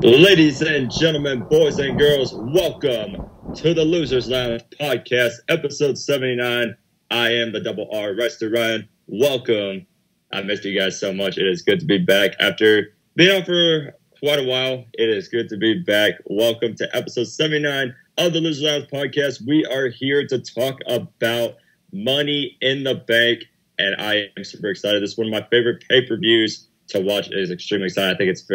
Ladies and gentlemen, boys and girls, welcome to the Losers Lounge podcast, episode 79. I am the Double R Wrestler Ryan. Welcome. I missed you guys so much. It is good to be back after being out for quite a while. It is good to be back. Welcome to episode 79 of the Losers Lounge podcast. We are here to talk about Money in the Bank, and I am super excited. This is one of my favorite pay-per-views to watch. It is extremely exciting. I think it's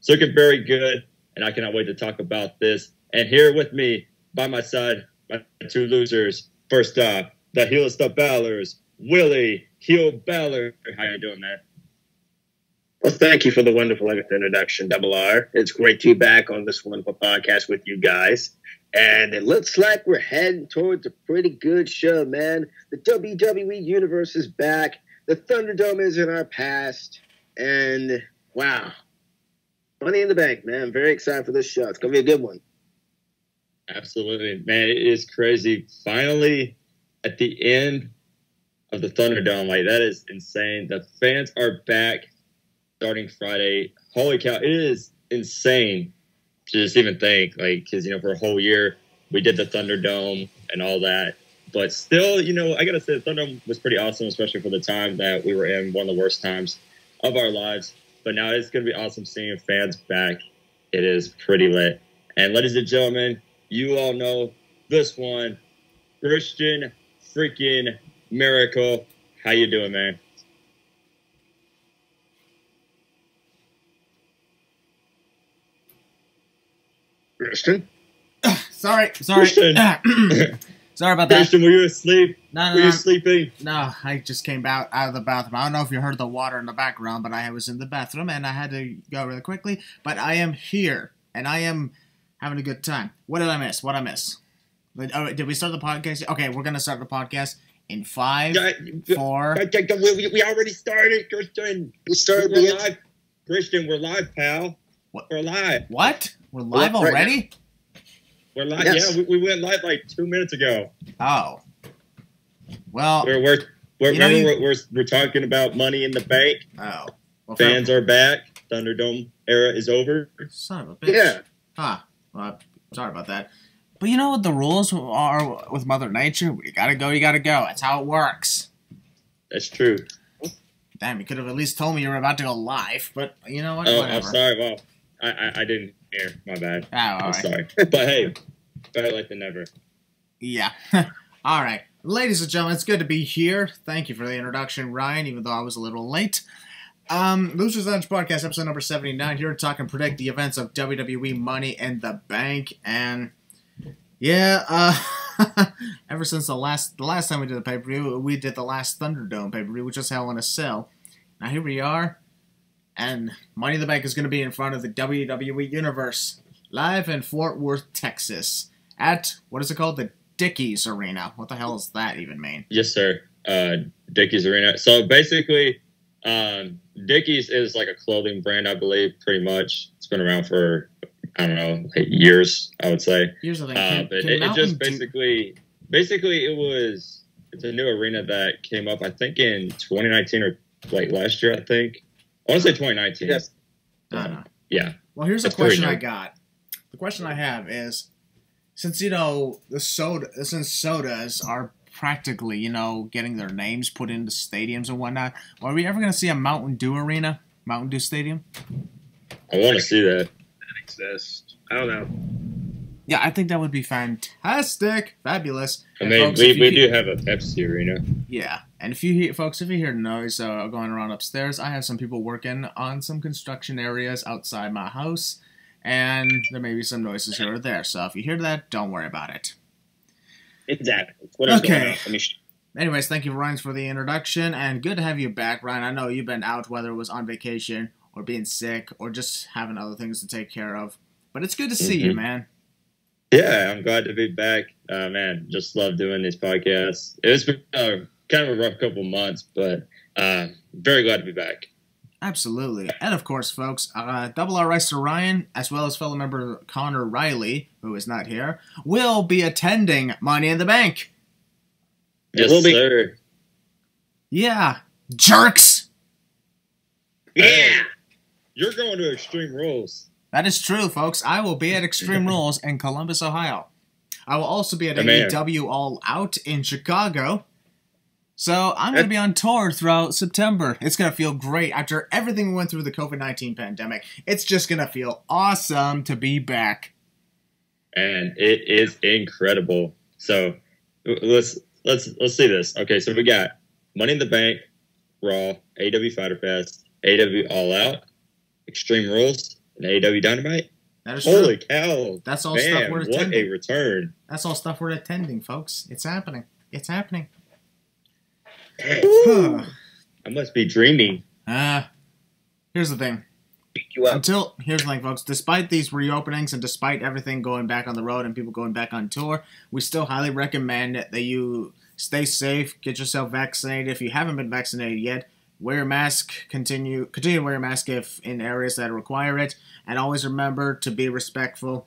looking very good, and I cannot wait to talk about this. And here with me, by my side, my two losers. First off, the heelest of Ballers, Willie, Heel Baller. How you doing, man? Well, thank you for the wonderful introduction, Double R. It's great to be back on this wonderful podcast with you guys. And it looks like we're heading towards a pretty good show, man. The WWE Universe is back. The Thunderdome is in our past. And, wow. Money in the Bank, man. I'm very excited for this show. It's going to be a good one. Absolutely. Man, it is crazy. Finally, at the end of the Thunderdome, like, that is insane. The fans are back starting Friday. Holy cow. It is insane to just even think, like, because, for a whole year, we did the Thunderdome and all that. But still, I got to say, the Thunderdome was pretty awesome, especially for the time that we were in, one of the worst times of our lives. But now it's going to be awesome seeing fans back. It is pretty lit. And ladies and gentlemen, you all know this one, Christian freaking Maracle. How you doing, man? Christian? Sorry. Christian. Sorry about that. Christian, were you asleep? No. Were you sleeping? No, I just came out of the bathroom. I don't know if you heard the water in the background, but I was in the bathroom and I had to go really quickly. But I am here and I am having a good time. What did I miss? Oh, did we start the podcast? Okay, we're going to start the podcast in 5, 4. We already started, Christian. We're live. Christian, we're live, pal. What? We're live. What? We're live already? We're live. Yes. Yeah, we went live like 2 minutes ago. Oh. Well, we're talking about Money in the Bank. Oh. Well, fans are back. Thunderdome era is over. Son of a bitch. Yeah. Well, sorry about that. But you know what the rules are with Mother Nature? You gotta go. That's how it works. That's true. Damn, you could have at least told me you were about to go live. But you know what? Oh, Whatever. I'm sorry. Well, I didn't hear. My bad. Oh, all I'm right. sorry. But hey, better late than never. Yeah. All right. Ladies and gentlemen, it's good to be here. Thank you for the introduction, Ryan, even though I was a little late. Losers Lounge Podcast, episode number 79. Here to talk and predict the events of WWE Money in the Bank. And, yeah, ever since the last time we did the pay-per-view, we did the last Thunderdome pay-per-view, which was Hell in a Cell. Now, here we are. And Money in the Bank is going to be in front of the WWE Universe, live in Fort Worth, Texas, at, what is it called? The Dickies Arena. What the hell does that even mean? Yes, sir. Dickies Arena. So basically, Dickies is like a clothing brand, I believe, pretty much. It's been around for, I don't know, like years, I would say. Here's the thing. But it just basically it's a new arena that came up, I think, in 2019 or like last year, I think. I want to say 2019. Yes. Yeah. Well, here's a That's pretty question I new. got. The question I have is, since sodas are practically, getting their names put into stadiums and whatnot, are we ever going to see a Mountain Dew arena? Mountain Dew Stadium? I want to see that. That exists. I don't know. Yeah, I think that would be fantastic. Fabulous. I And mean, folks, we do have a Pepsi arena. Yeah, and if you hear noise going around upstairs, I have some people working on some construction areas outside my house, and there may be some noises here or there. So if you hear that, don't worry about it. Exactly. Okay. Anyways, thank you, Ryan, for the introduction, and good to have you back, Ryan. I know you've been out, whether it was on vacation or being sick or just having other things to take care of, but it's good to see you, man. Yeah, I'm glad to be back. Man, just love doing these podcasts. It's been kind of a rough couple months, but very glad to be back. Absolutely. And of course, folks, Double R Wrestler Ryan, as well as fellow member Connor Riley, who is not here, will be attending Money in the Bank. Yes, will be. sir. Yeah. Jerks! Yeah. You're going to Extreme Rules. That is true, folks. I will be at Extreme Rules in Columbus, Ohio. I will also be at AEW All Out in Chicago. So I'm going to be on tour throughout September. It's going to feel great. After everything we went through the COVID-19 pandemic, it's just going to feel awesome to be back. And it is incredible. So let's see this. Okay, so we got Money in the Bank, Raw, AEW Fighter Fest, AEW All Out, Extreme Rules, and AEW Dynamite. That is Holy true. Cow. That's all stuff we're attending. What a return. That's all stuff we're attending, folks. It's happening. It's happening. I must be dreaming. Here's the thing. Here's the thing, folks. Despite these reopenings and despite everything going back on the road and people going back on tour, we still highly recommend that you stay safe, get yourself vaccinated. If you haven't been vaccinated yet, wear your mask. Continue to wear your mask if in areas that require it, and always remember to be respectful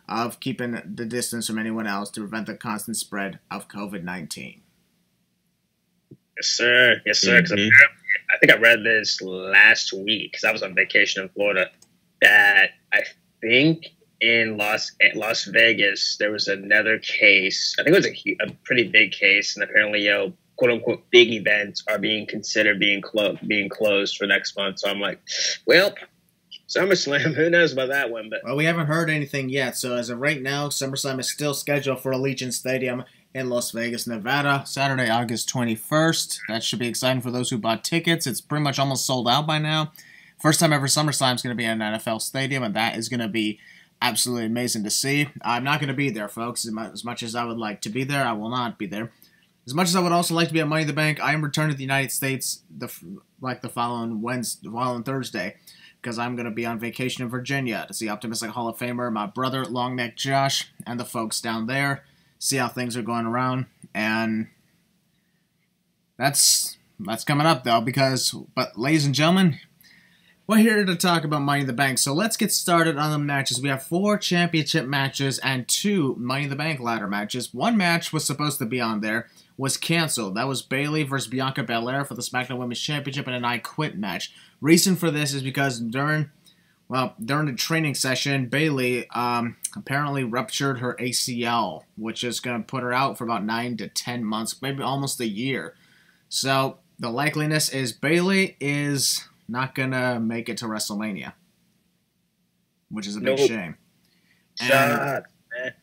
of keeping the distance from anyone else to prevent the constant spread of COVID-19. Yes, sir. Yes, sir. Because I think I read this last week because I was on vacation in Florida. That I think in Las Vegas there was another case. I think it was a pretty big case, and apparently, quote unquote, big events are being considered being closed for next month. So I'm like, well, SummerSlam. Who knows about that one? But well, we haven't heard anything yet. So as of right now, SummerSlam is still scheduled for Allegiant Stadium in Las Vegas, Nevada, Saturday, August 21st. That should be exciting for those who bought tickets. It's pretty much almost sold out by now. First time ever SummerSlam is going to be in an NFL stadium, and that is going to be absolutely amazing to see. I'm not going to be there, folks. As much as I would like to be there, I will not be there. As much as I would also like to be at Money in the Bank, I am returning to the United States the following Thursday, because I'm going to be on vacation in Virginia to see Optimistic Hall of Famer, my brother, Long Neck Josh, and the folks down there. See how things are going around, and that's coming up though. But ladies and gentlemen, we're here to talk about Money in the Bank. So let's get started on the matches. We have 4 championship matches and 2 Money in the Bank ladder matches. One match was supposed to be on there, was canceled. That was Bayley versus Bianca Belair for the SmackDown Women's Championship in an I Quit match. Reason for this is because during the training session, Bayley apparently ruptured her ACL, which is going to put her out for about 9 to 10 months, maybe almost a year. So the likeliness is Bayley is not going to make it to WrestleMania, which is a big shame. And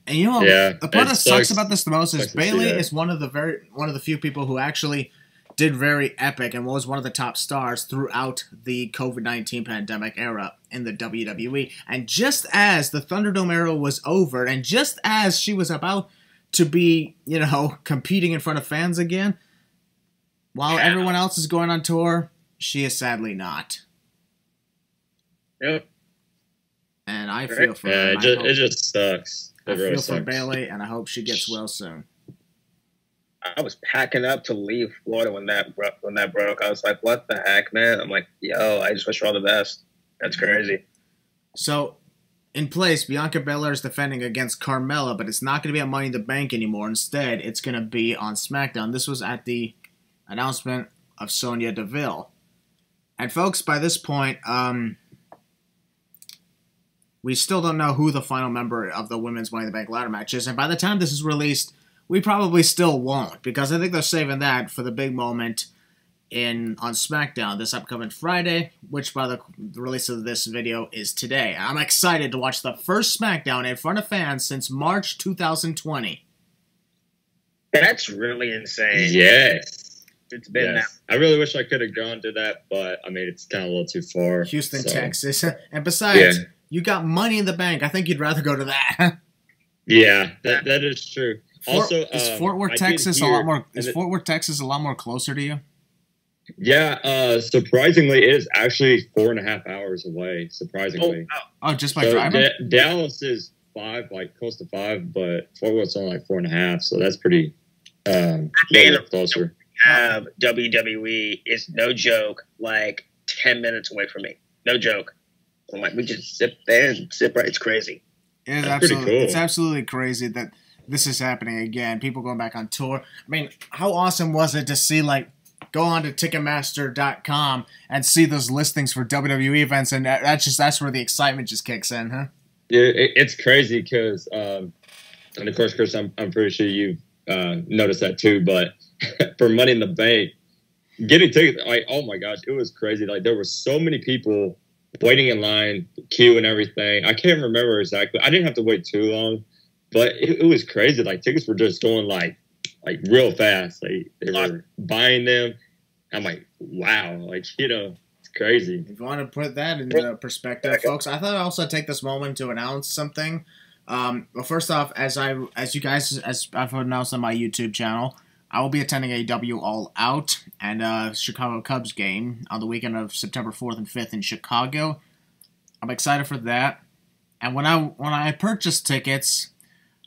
you know, the part that sucks about this the most is Bayley is one of the few people who actually did very epic and was one of the top stars throughout the COVID-19 pandemic era in the WWE. And just as the Thunderdome era was over, and just as she was about to be, competing in front of fans again, while everyone else is going on tour, she is sadly not. Yep. And I feel for her. It just sucks. I feel for Bayley, and I hope she gets well soon. I was packing up to leave Florida when that broke. I was like, what the heck, man? I'm like, yo, I just wish her all the best. That's crazy. So, in place, Bianca Belair is defending against Carmella, but it's not going to be at Money in the Bank anymore. Instead, it's going to be on SmackDown. This was at the announcement of Sonya Deville. And folks, by this point, we still don't know who the final member of the Women's Money in the Bank ladder match is. And by the time this is released, we probably still won't, because I think they're saving that for the big moment on SmackDown this upcoming Friday, which by the release of this video is today. I'm excited to watch the first SmackDown in front of fans since March 2020. That's really insane. Yes. It's been that. I really wish I could have gone to that, but I mean, it's kind of a little too far. Houston, Texas. And besides, you got Money in the Bank. I think you'd rather go to that. Yeah, that is true. Is Fort Worth, Texas a lot more? Is Fort Worth, Texas a lot more closer to you? Yeah, surprisingly, it is actually 4.5 hours away. Surprisingly. Oh, just by driving. Dallas is 5, close to 5, but Fort Worth's only 4.5, so that's pretty closer. Have WWE is no joke, 10 minutes away from me. No joke. I'm like, we just sit there and sit right. It's crazy. It is absolutely cool. It's absolutely crazy that this is happening again. People going back on tour. I mean, how awesome was it to see go on to Ticketmaster.com and see those listings for WWE events, and that's where the excitement just kicks in, huh? Yeah, it's crazy because, and of course, Chris, I'm pretty sure you noticed that too. But for Money in the Bank, getting tickets, like, oh my gosh, it was crazy. Like, there were so many people waiting in line, queue and everything. I can't remember exactly. I didn't have to wait too long, but it was crazy. Like, tickets were just going like real fast. Like, they were buying them. I'm like, wow, like, it's crazy. If you want to put that into perspective, folks, I thought I'd also take this moment to announce something. Well, first off, as I've announced on my YouTube channel, I will be attending a W All Out and Chicago Cubs game on the weekend of September 4th and 5th in Chicago. I'm excited for that. And when I purchased tickets,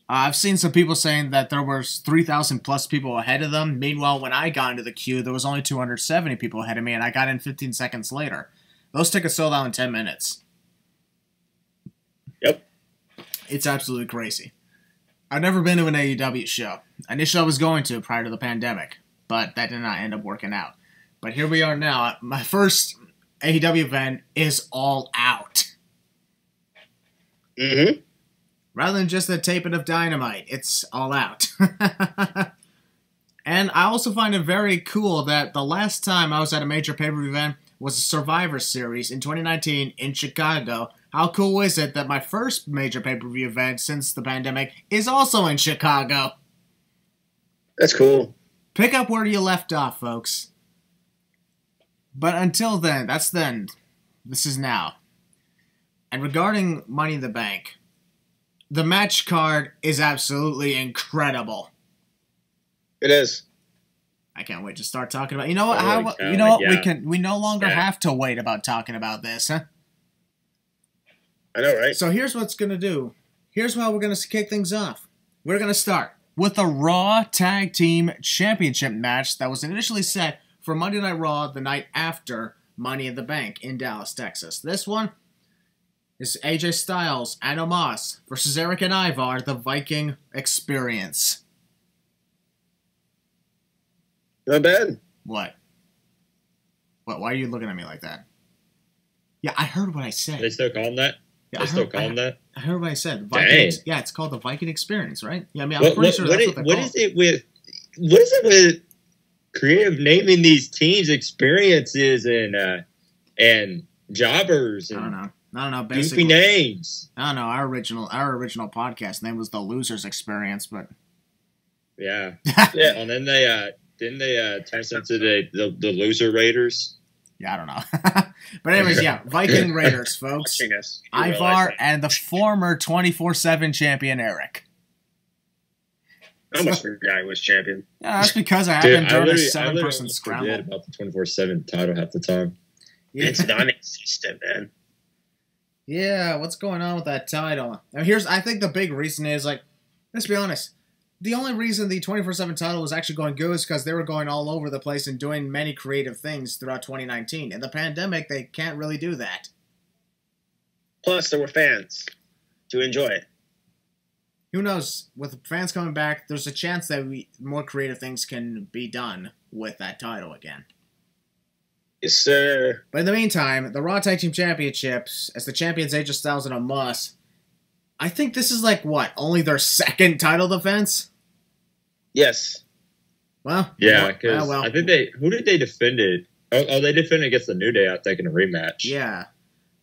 I've seen some people saying that there was 3,000 plus people ahead of them. Meanwhile, when I got into the queue, there was only 270 people ahead of me, and I got in 15 seconds later. Those tickets sold out in 10 minutes. Yep. It's absolutely crazy. I've never been to an AEW show. Initially, I was going to prior to the pandemic, but that did not end up working out. But here we are now. My first AEW event is All Out. Mm-hmm. Rather than just a taping of Dynamite, it's All Out. And I also find it very cool that the last time I was at a major pay-per-view event was a Survivor Series in 2019 in Chicago. How cool is it that my first major pay-per-view event since the pandemic is also in Chicago? That's cool. Pick up where you left off, folks. But until then, that's then. This is now. And regarding Money in the Bank, the match card is absolutely incredible. It is. I can't wait to start talking about. You know what? Yeah. We no longer have to wait about talking about this, huh? I know, right? So here's what's gonna do. Here's how we're gonna kick things off. We're gonna start with a Raw Tag Team Championship match that was initially set for Monday Night Raw the night after Money in the Bank in Dallas, Texas. This one is AJ Styles and Omos versus Eric and Ivar, the Viking Experience. Not bad. What? What? Why are you looking at me like that? Yeah, I heard what I said. They still call them that? Yeah, They still call them that? I heard what I said. Dang. Yeah, it's called the Viking Experience, right? Yeah, I mean, I'm pretty sure that's what they're what called. is it with creative naming these teams experiences and jobbers I and don't know. goofy Basically, names? I don't know. Our original podcast name was the Losers Experience, but Yeah. Yeah. And then they didn't they turn into the Loser Raiders? yeah, I don't know. But anyways, yeah, Viking Raiders, folks. Ivar and the former 24/7 champion Eric. I almost forgot he was champion. Yeah, that's because I haven't done a I 7-person forget scramble. about the 24/7 title half the time. Yeah. It's non-existent, man. Yeah, what's going on with that title? Now, I think the big reason is, like, let's be honest. The only reason the 24/7 title was actually going good is because they were going all over the place and doing many creative things throughout 2019. In the pandemic, they can't really do that. Plus, there were fans to enjoy it. Who knows? With fans coming back, there's a chance that more creative things can be done with that title again. Yes, sir. But in the meantime, the Raw Tag Team Championships, as the champions AJ Styles and Omos, I think this is like, what, only their second title defense? Yes. Well, Yeah, because well, I think who did they defend it? Oh, they defended against the New Day, I think, in a rematch. yeah.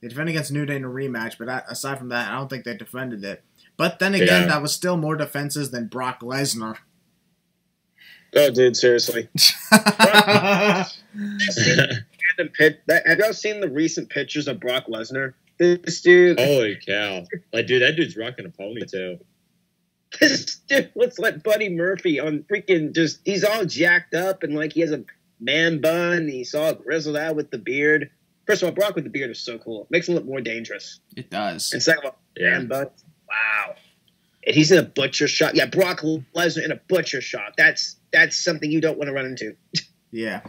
They defended against New Day in a rematch, but aside from that, I don't think they defended it. But then again, that was still more defenses than Brock Lesnar. Oh, dude, seriously. Have y'all seen the recent pictures of Brock Lesnar? This dude. Holy cow. Like, dude, that dude's rocking a ponytail. This dude looks like Buddy Murphy on freaking he's all jacked up and like he has a man bun. He's all grizzled out with the beard. First of all, Brock with the beard is so cool. It makes him look more dangerous. It does. And second of all, man bun. Wow. And he's in a butcher shop. Yeah, Brock Lesnar in a butcher shop. That's something you don't want to run into. Yeah.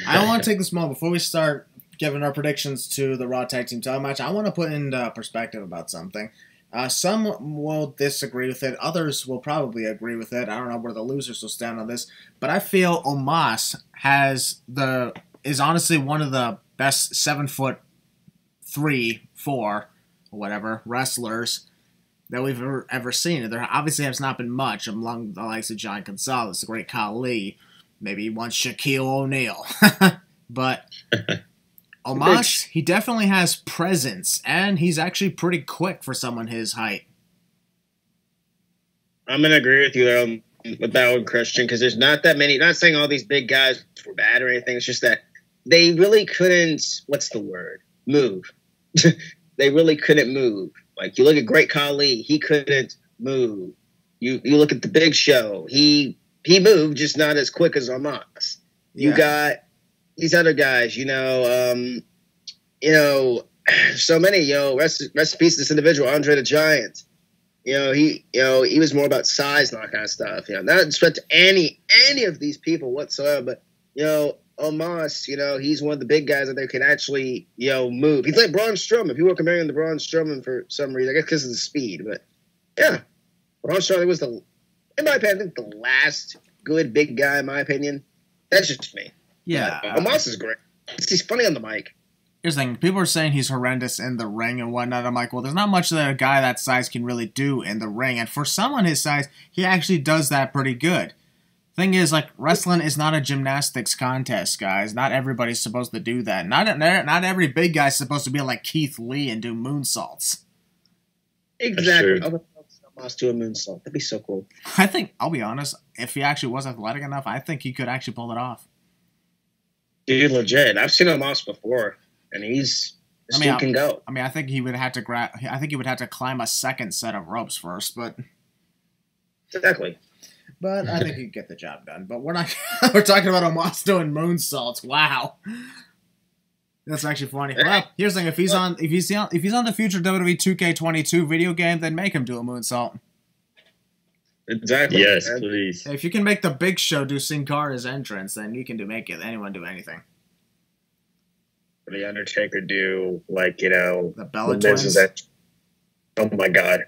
I want to take this moment before we start giving our predictions to the Raw Tag Team title match. I want to put in perspective about something. Some will disagree with it. Others will probably agree with it. I don't know where the losers will stand on this. But I feel Omos is honestly one of the best 7'3", 4, or whatever, wrestlers that we've ever seen. There obviously has not been much among the likes of John Gonzalez, the great Khali, maybe once Shaquille O'Neal. But Omos, he definitely has presence, and he's actually pretty quick for someone his height. I'm going to agree with you there with that one, Christian, because there's not that many. Not saying all these big guys were bad or anything. It's just that they really couldn't, what's the word? Move. They really couldn't move. Like, you look at Great Khali, he couldn't move. You look at the Big Show, he moved, just not as quick as Omos. You got these other guys, so many, rest in peace to this individual, Andre the Giant. He was more about size and all that kind of stuff. Not disrespect to any of these people whatsoever, but Omos, he's one of the big guys that they can actually, move. He's like Braun Strowman. People are comparing him to Braun Strowman for some reason. I guess because of the speed, but yeah, Braun Strowman was in my opinion, the last good big guy. In my opinion, that's just me. Yeah, Omos is great. He's funny on the mic. Here's the thing. People are saying he's horrendous in the ring and whatnot. I'm like, well, there's not much that a guy that size can really do in the ring. And for someone his size, he actually does that pretty good. Thing is, like, wrestling is not a gymnastics contest, guys. Not everybody's supposed to do that. Not every big guy's supposed to be like Keith Lee and do moonsaults. Exactly. Omos do a moonsault. That'd be so cool. I think, I'll be honest, if he actually was athletic enough, I think he could actually pull it off. Dude, legit. I've seen Omos before. And dude can go. I think he would have to I think he would have to climb a second set of ropes first, but exactly. But I think he'd get the job done. But we're not. We're talking about Omos doing moonsaults. Wow, that's actually funny. Well, here's the thing: if he's on the future WWE 2K22 video game, then make him do a moonsault. Exactly. Yes, please. If you can make the Big Show do Sin Cara's entrance, then you can anyone do anything. The Undertaker do, the Bella Twins. Oh my God!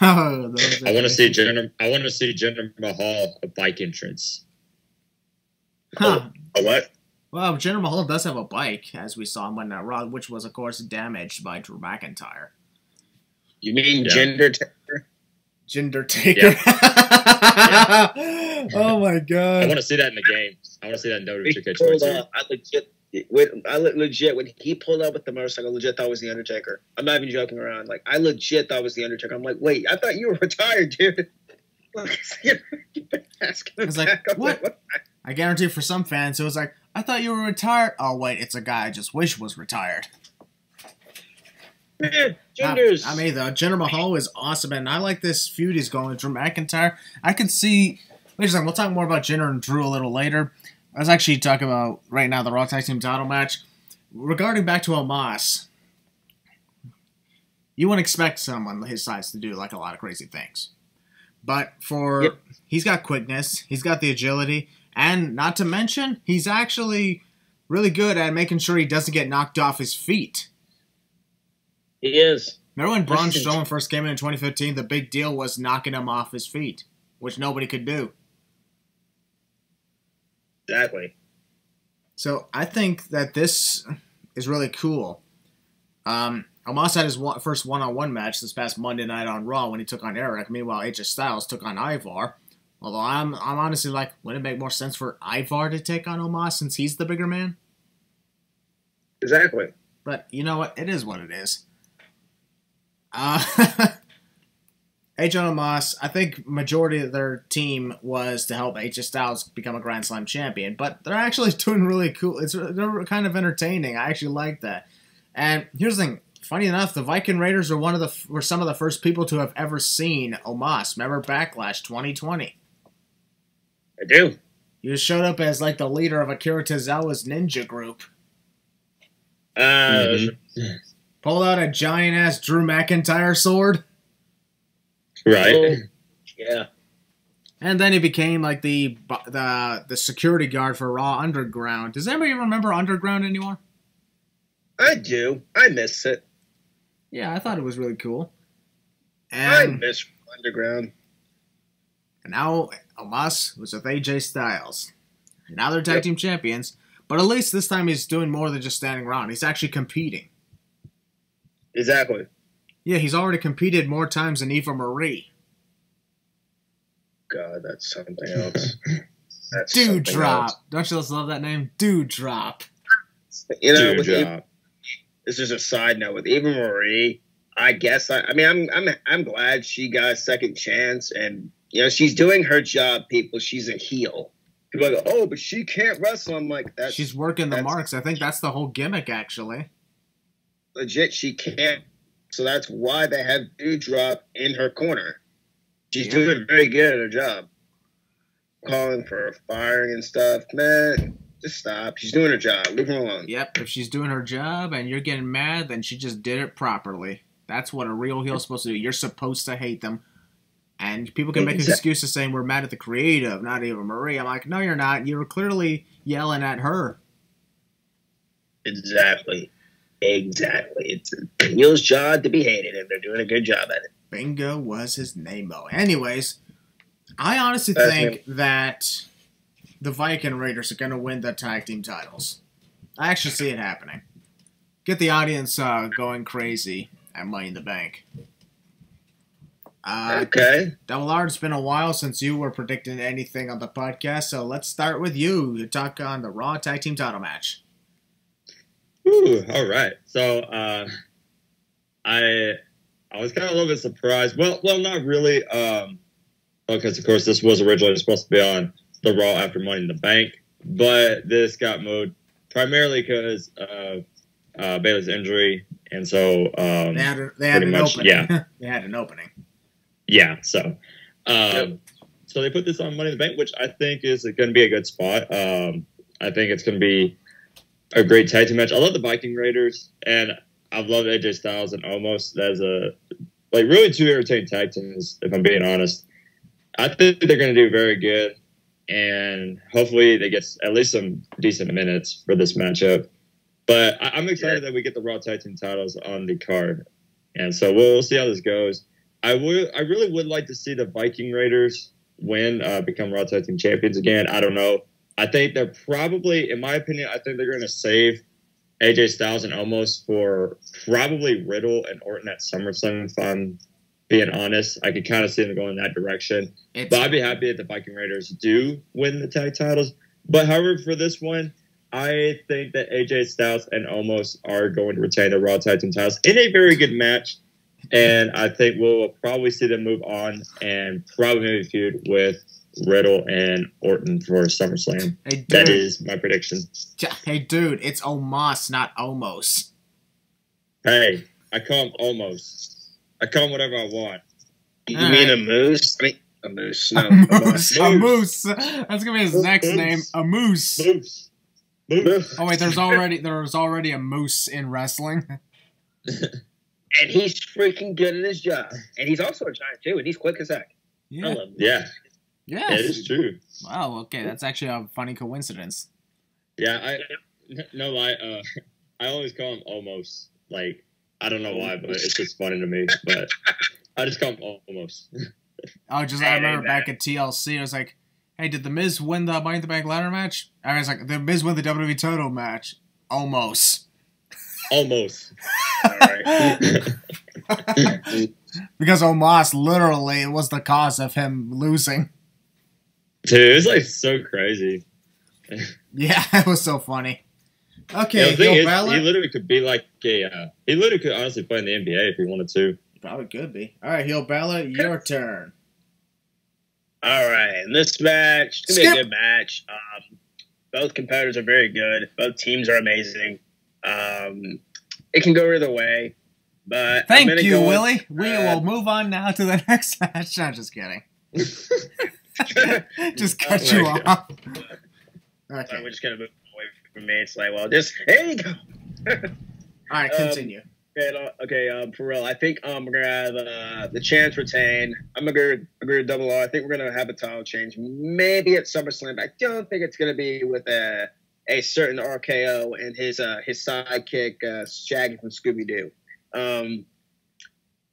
I want to see Jinder Mahal a bike entrance. Huh? A what? Well, Jinder Mahal does have a bike, as we saw on Monday Night Raw, which was, of course, damaged by Drew McIntyre. You mean Jinder Taker? Jinder Taker. Yeah. Oh my God! I want to see that in the game. I want to see that in WWE 2K22. I legit, when he pulled up with the motorcycle, I legit thought it was The Undertaker. I'm not even joking around. Like, I legit thought it was The Undertaker. I'm like, wait, I thought you were retired, dude. I was like, what? I guarantee for some fans, it was like, I thought you were retired. Oh, wait, it's a guy I just wish was retired. Man, Jinders. I mean, though, Jinder Mahal is awesome, and I like this feud he's going with Drew McIntyre. I can see... Wait a second, we'll talk more about Jinder and Drew a little later. I was actually talking about, right now, the Raw Tag Team title match. Regarding back to Omos, you wouldn't expect someone his size to do, like, a lot of crazy things. But he's got quickness, he's got the agility, and not to mention, he's actually really good at making sure he doesn't get knocked off his feet. He is. Remember when Braun Strowman first came in 2015, the big deal was knocking him off his feet, which nobody could do. Exactly. So I think that this is really cool. Omos had his first one-on-one match this past Monday night on Raw when he took on Eric. Meanwhile, AJ Styles took on Ivar. Although I'm honestly like, wouldn't it make more sense for Ivar to take on Omos since he's the bigger man? Exactly. But you know what? It is what it is. AJ and Omos, I think majority of their team was to help AJ Styles become a Grand Slam champion, but they're actually doing really cool. They're kind of entertaining. I actually like that. And here's the thing. Funny enough, the Viking Raiders were some of the first people to have ever seen Omos. Remember Backlash 2020? I do. He just showed up as like the leader of Akira Tozawa's ninja group. Pulled out a giant-ass Drew McIntyre sword. Right. Oh, yeah. And then he became like the security guard for Raw Underground. Does anybody remember Underground anymore? I do. I miss it. Yeah, I thought it was really cool. I And miss Underground. now Omos was with AJ Styles. Now they're tag team champions, but at least this time he's doing more than just standing around. He's actually competing. Exactly. Yeah, he's already competed more times than Eva Marie. God, that's something else. That's Dude something Drop. else. Don't you just love that name? Dude Drop. You know, Dude, with job. this is a side note with Eva Marie. I guess I'm glad she got a second chance, and you know she's doing her job. People, she's a heel. People are like, oh, but she can't wrestle. I'm like, She's working the marks. I think that's the whole gimmick, actually. Legit. She can't. So that's why they have Dewdrop in her corner. She's doing very good at her job. Calling for firing and stuff, man. Just stop. She's doing her job. Leave her alone. Yep, if she's doing her job and you're getting mad, then she just did it properly. That's what a real heel's supposed to do. You're supposed to hate them. And people can make excuses saying we're mad at the creative, not Eva Marie. I'm like, no, you're not. You're clearly yelling at her. Exactly. It's a heel's job to be hated, and they're doing a good job at it. Bingo was his name-o. Anyways, I honestly think that the Viking Raiders are going to win the tag team titles. I actually see it happening. Get the audience going crazy at Money in the Bank. Okay. Double R, it's been a while since you were predicting anything on the podcast, so let's start with you. You talk on the Raw tag team title match. Ooh, all right. So I was kind of a little bit surprised. Well, not really. Because of course this was originally supposed to be on the Raw after Money in the Bank, but this got moved primarily because of Bayley's injury, and so they had an opening. Yeah, they had an opening. Yeah, so so they put this on Money in the Bank, which I think is going to be a good spot. I think it's going to be a great tag team match. I love the Viking Raiders, and I've loved AJ Styles and Almost as really two entertaining tag teams, if I'm being honest. I think they're going to do very good, and hopefully they get at least some decent minutes for this matchup. But I'm excited that we get the Raw tag team titles on the card, and so we'll see how this goes. I really would like to see the Viking Raiders win, become Raw tag team champions again. I don't know. I think they're probably, in my opinion, I think they're going to save AJ Styles and Almost for probably Riddle and Orton at SummerSlam, if I'm being honest. I could kind of see them going in that direction. But I'd be happy if the Viking Raiders do win the tag titles. But however, for this one, I think that AJ Styles and Almost are going to retain the Raw tag team titles in a very good match. And I think we'll probably see them move on and probably maybe feud with Riddle and Orton for SummerSlam. Hey, dude. That is my prediction. Hey, dude, it's Omos, not Omos. Hey, I call him Almost. I call him whatever I want. you mean a moose? I mean, a moose. No, A moose. That's gonna be his next name. A moose. Moose. Oh wait, there's already a moose in wrestling. And he's freaking good at his job. And he's also a giant, too, and he's quick as heck. Yeah. I love him. Yeah, Yeah. it is true. Wow. Okay, that's actually a funny coincidence. Yeah, no lie. I always call him Almost. Like, I don't know why, but it's just funny to me. But I just call him Almost. I remember back at TLC, I was like, "Hey, did the Miz win the Money in the Bank ladder match?" I was like, "The Miz won the WWE title match." Almost. Almost. All right. Because Omos literally was the cause of him losing. Dude, it's like so crazy. Yeah, it was so funny. Okay, The thing is, Balor. he literally could be like a. He literally could honestly play in the NBA if he wanted to. Probably could be. All right, Heel Balor, your turn. All right. And this match, it's going to be a good match. Both competitors are very good. Both teams are amazing. It can go either way. But Thank you, Willie. We will move on now to the next match. No, just kidding. Just cut you off. Okay. So we're just going to move away from me. It's like, well, just, there you go. All right, continue. Okay, for real. I think we're going to have the chance retain. I'm going to agree with Double R. I think we're going to have a title change. Maybe at SummerSlam. But I don't think it's going to be with a certain RKO and his sidekick, Shaggy from Scooby-Doo.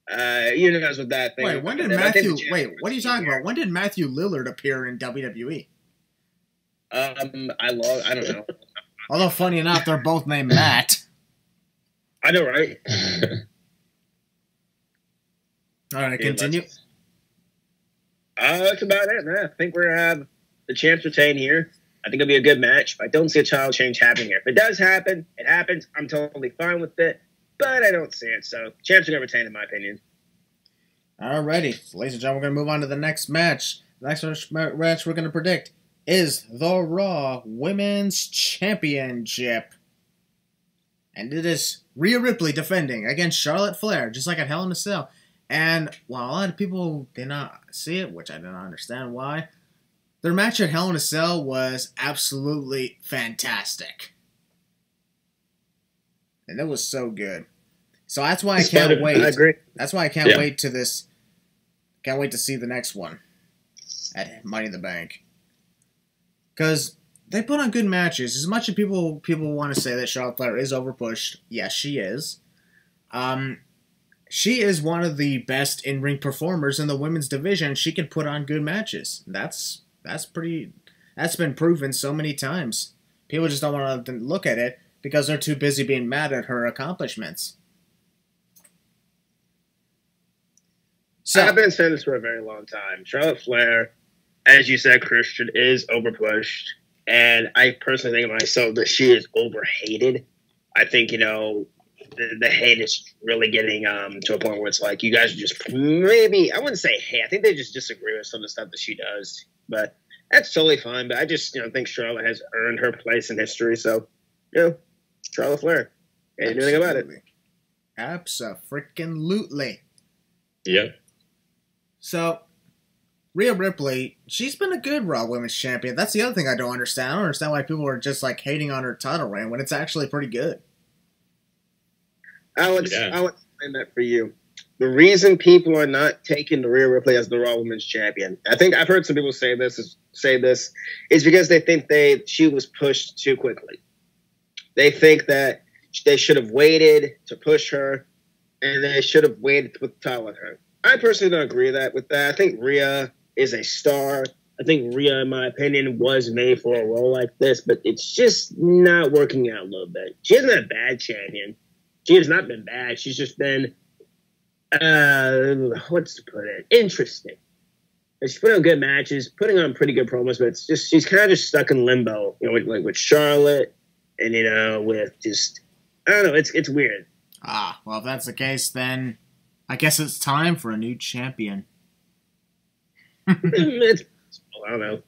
You know with that thing. Wait, when did Matthew? Wait, what are you talking about? When did Matthew Lillard appear in WWE? I don't know. Although funny enough, they're both named Matt. I know, right? All right, continue. That's about it, man. I think we're gonna have the champs retain here. I think it'll be a good match, but I don't see a title change happening here. If it does happen, it happens. I'm totally fine with it, but I don't see it. So champs are gonna retain, in my opinion. Alrighty, ladies and gentlemen, we're gonna move on to the next match. The next match we're gonna predict is the Raw Women's Championship. And it is Rhea Ripley defending against Charlotte Flair, just like at Hell in a Cell. And while a lot of people did not see it, which I don't understand why, their match at Hell in a Cell was absolutely fantastic. And it was so good. So that's why I can't wait. I agree. That's why I can't wait to this. Can't wait to see the next one at Money in the Bank. Because they put on good matches. As much as people want to say that Charlotte Flair is overpushed, yes, she is. She is one of the best in-ring performers in the women's division. She can put on good matches. That's been proven so many times. People just don't want to look at it because they're too busy being mad at her accomplishments. So, I've been saying this for a very long time. Charlotte Flair, as you said, Christian, is overpushed. And I personally think of myself that she is overhated. I think, the hate is really getting to a point where it's like you guys are just maybe, I wouldn't say hate. I think they just disagree with some of the stuff that she does. But that's totally fine. But I just think Charlotte has earned her place in history. So, Charlotte Flair. Can't do anything about it. Abso-freaking-lutely. Yep. So, Rhea Ripley, she's been a good Raw Women's Champion. That's the other thing I don't understand. I don't understand why people are just hating on her title reign when it's actually pretty good. I would explain that for you. The reason people are not taking the Rhea Ripley as the Raw Women's Champion, I think I've heard some people say this is because they think she was pushed too quickly. They think that they should have waited to push her, and they should have waited to put the title on her. I personally don't agree with that. I think Rhea is a star. I think Rhea, in my opinion, was made for a role like this, but it's just not working out a little bit. She isn't a bad champion. She has not been bad. She's just been, interesting. She's putting on good matches, putting on pretty good promos, but it's just she's kind of just stuck in limbo, with Charlotte and, with just, I don't know, it's weird. Well, if that's the case, then I guess it's time for a new champion. I don't know.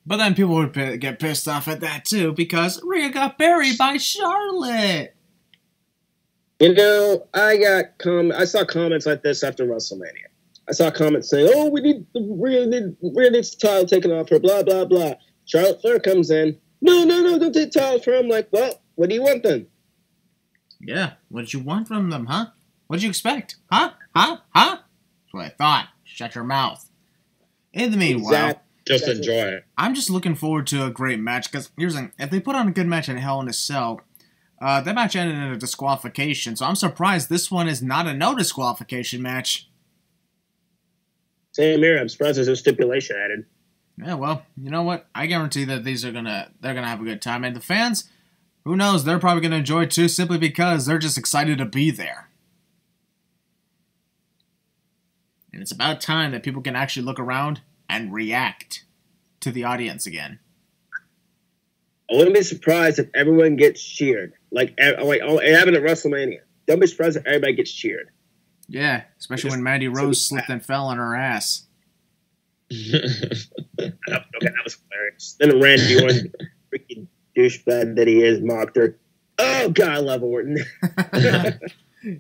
But then people would get pissed off at that, too, because Rhea got buried by Charlotte. I saw comments like this after WrestleMania. I saw comments saying, "Oh, Rhea needs the title taken off her." Blah blah blah. Charlotte Flair comes in. No, don't take the title from her. I'm like, well, what do you want then? Yeah, what did you want from them, huh? What did you expect? Huh? That's what I thought. Shut your mouth. In the meanwhile, just enjoy it. I'm just looking forward to a great match because here's the thing: if they put on a good match in Hell in a Cell. That match ended in a disqualification, so I'm surprised this one is not a no disqualification match. Same here. I'm surprised there's a stipulation added. Yeah, well, you know what? I guarantee that they're gonna have a good time, and the fans, who knows? They're probably gonna enjoy it too, simply because they're just excited to be there. And it's about time that people can actually look around and react to the audience again. I wouldn't be surprised if everyone gets cheered. It happened at WrestleMania. Don't be surprised if everybody gets cheered. Yeah, especially when Mandy Rose slipped and fell on her ass. Okay, that was hilarious. Then Randy Orton, freaking douchebag that he is, mocked her. Oh, God, I love Orton.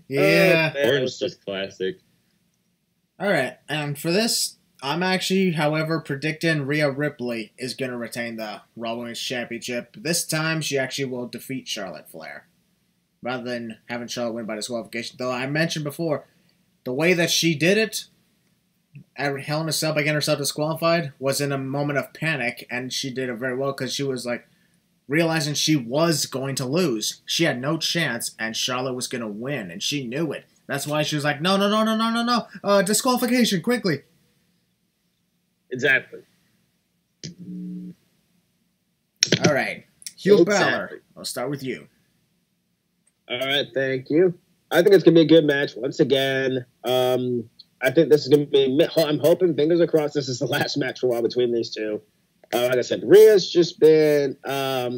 Yeah. Orton's just classic. All right, and for this, I'm actually, however, predicting Rhea Ripley is going to retain the Raw Women's Championship. This time, she actually will defeat Charlotte Flair, rather than having Charlotte win by disqualification. Though I mentioned before, the way that she did it, at Hell in a Cell by getting herself disqualified, was in a moment of panic, and she did it very well because she was realizing she was going to lose. She had no chance, and Charlotte was going to win, and she knew it. That's why she was like, no, disqualification, quickly. Exactly. All right. Heel Exactly. Balor, I'll start with you. All right, thank you. I think it's going to be a good match. Once again, I think this is going to be, I'm hoping, fingers crossed, this is the last match for a while between these two. Like I said, Rhea's just been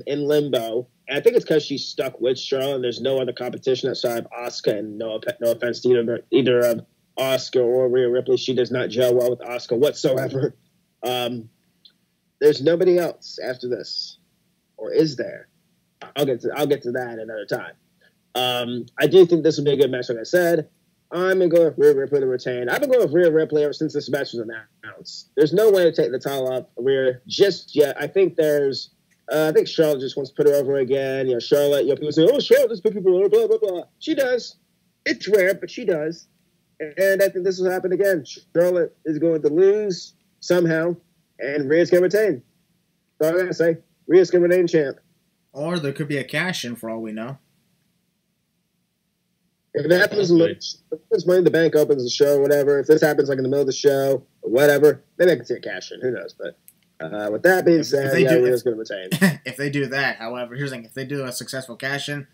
in limbo. And I think it's because she's stuck with Charlotte, and there's no other competition outside of Asuka. And no offense to either of Asuka or Rhea Ripley. She does not gel well with Asuka whatsoever. There's nobody else after this. Or is there? I'll get to that another time. I do think this will be a good match, like I said. I'm going to go with Rhea Ripley to retain. I've been going with Rhea Ripley ever since this match was announced. There's no way to take the title off Rhea just yet. I think Charlotte just wants to put her over again. You know, Charlotte, people say, oh, Charlotte does put people over, blah, blah, blah. She does. It's rare, but she does. And I think this will happen again. Charlotte is going to lose somehow, and Rhea's going to retain. That's all I got to say. Rhea's going to retain champ. Or there could be a cash-in for all we know. If it happens, if Money in the Bank opens the show, whatever. If this happens like in the middle of the show, or whatever, maybe I can see a cash in. Who knows? But with that being said, Rhea's going to retain. If they do that, however, here's the thing: if they do a successful cash in,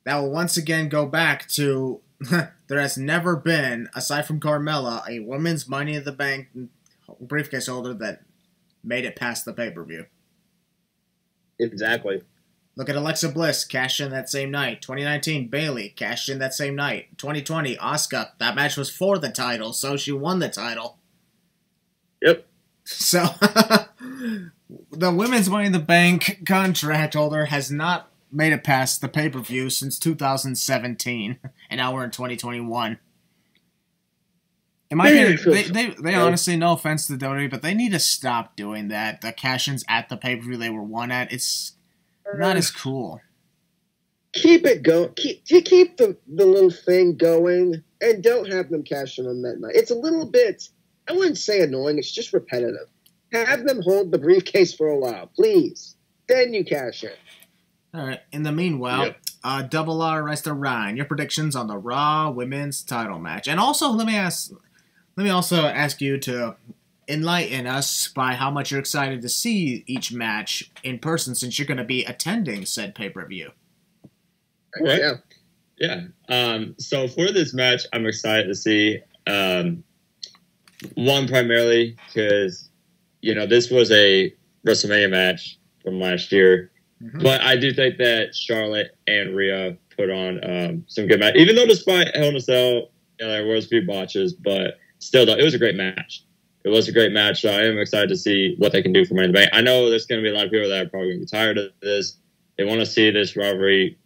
that will once again go back to there has never been, aside from Carmella, a women's Money in the Bank briefcase holder that made it past the pay-per-view. Exactly. Look at Alexa Bliss, cashed in that same night. 2019, Bayley, cashed in that same night. 2020, Asuka, that match was for the title, so she won the title. Yep. So, the women's Money in the Bank contract holder has not made it past the pay-per-view since 2017, and now we're in 2021. In my opinion, they honestly, no offense to WWE, but they need to stop doing that. The cash-ins at the pay-per-view they were won at, it's not as cool. Keep it going. Keep the little thing going, and don't have them cash in on that night. It's a little bit, I wouldn't say annoying, it's just repetitive. Have them hold the briefcase for a while, please. Then you cash in. All right. In the meanwhile, Double R, Resta Ryan, your predictions on the Raw Women's Title match, and also let me also ask you to enlighten us by how much you're excited to see each match in person, since you're going to be attending said pay-per-view. Right. Yeah. So for this match, I'm excited to see one primarily because this was a WrestleMania match from last year. Mm-hmm. But I do think that Charlotte and Rhea put on some good match. Even though despite Hell in a Cell, there was a few botches, but still, though, it was a great match. It was a great match, so I am excited to see what they can do for Money in the Bank. I know there's going to be a lot of people that are probably going to be tired of this. They want to see this rivalry,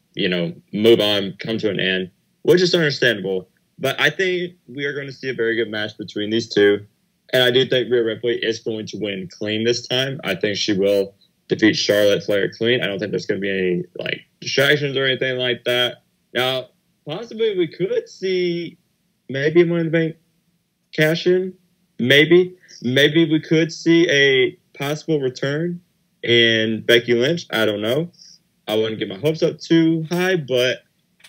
move on, come to an end, which is understandable. But I think we are going to see a very good match between these two. And I do think Rhea Ripley is going to win clean this time. I think she will defeat Charlotte Flair clean. I don't think there's going to be any distractions or anything like that. Now, possibly we could see maybe a Money in the Bank cash in. Maybe we could see a possible return in Becky Lynch. I don't know. I wouldn't get my hopes up too high, but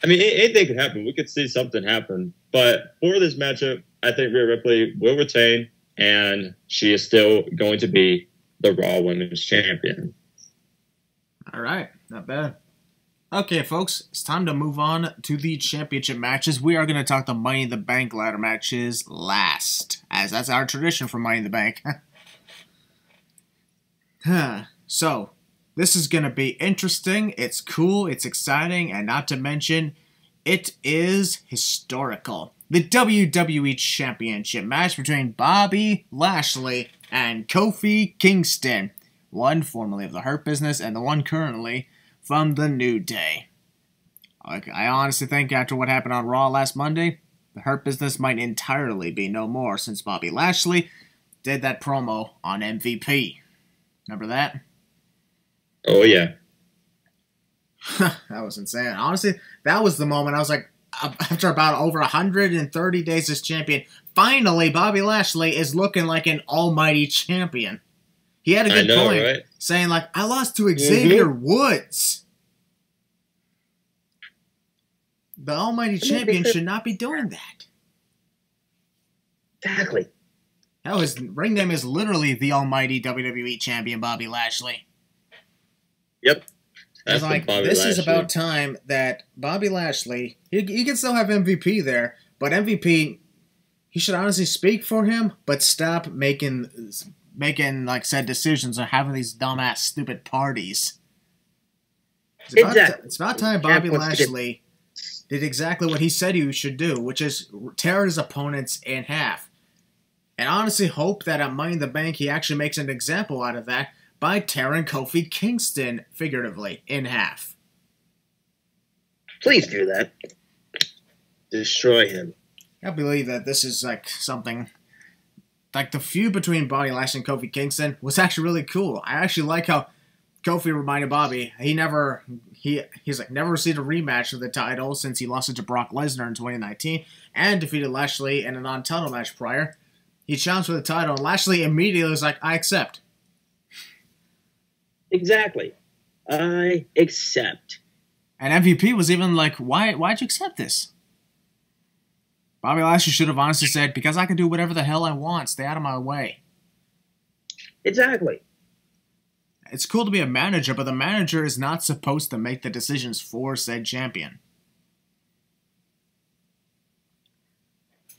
I mean, anything could happen. We could see something happen. But for this matchup, I think Rhea Ripley will retain, and she is still going to be the Raw Women's Champion. All right, not bad. Okay, folks, it's time to move on to the championship matches. We are going to talk the Money in the Bank ladder matches last, as that's our tradition for Money in the Bank. So, this is going to be interesting, it's cool, it's exciting, and not to mention, it is historical. The WWE Championship match between Bobby Lashley and Kofi Kingston. One formerly of the Hurt Business, and the one currently from the New Day. I honestly think after what happened on Raw last Monday, the Hurt Business might entirely be no more since Bobby Lashley did that promo on MVP. Remember that? Oh, yeah. That was insane. Honestly, that was the moment I was like, after about over 130 days as champion, finally Bobby Lashley is looking like an almighty champion. He had a good point, right? Saying like, I lost to Xavier Woods. The Almighty Champion should not be doing that. Exactly. Hell, his ring name is literally the Almighty WWE Champion Bobby Lashley. Yep. It's like, this is about time that Bobby Lashley, he can still have MVP there, but MVP, he should honestly speak for him, but stop making like said decisions or having these dumbass stupid parties. It's about time Bobby Lashley did exactly what he said he should do, which is tear his opponents in half. And honestly hope that at Money in the Bank he actually makes an example out of that by tearing Kofi Kingston, figuratively, in half. Please do that. Destroy him. I believe that this is like something... Like the feud between Bobby Lashley and Kofi Kingston was actually really cool. I actually like how Kofi reminded Bobby he's never received a rematch of the title since he lost it to Brock Lesnar in 2019 and defeated Lashley in a non-title match prior. He challenged for the title and Lashley immediately was like, I accept. Exactly. I accept. And MVP was even like, why'd you accept this? Bobby Lashley should have honestly said, because I can do whatever the hell I want. Stay out of my way. Exactly. It's cool to be a manager, but the manager is not supposed to make the decisions for said champion.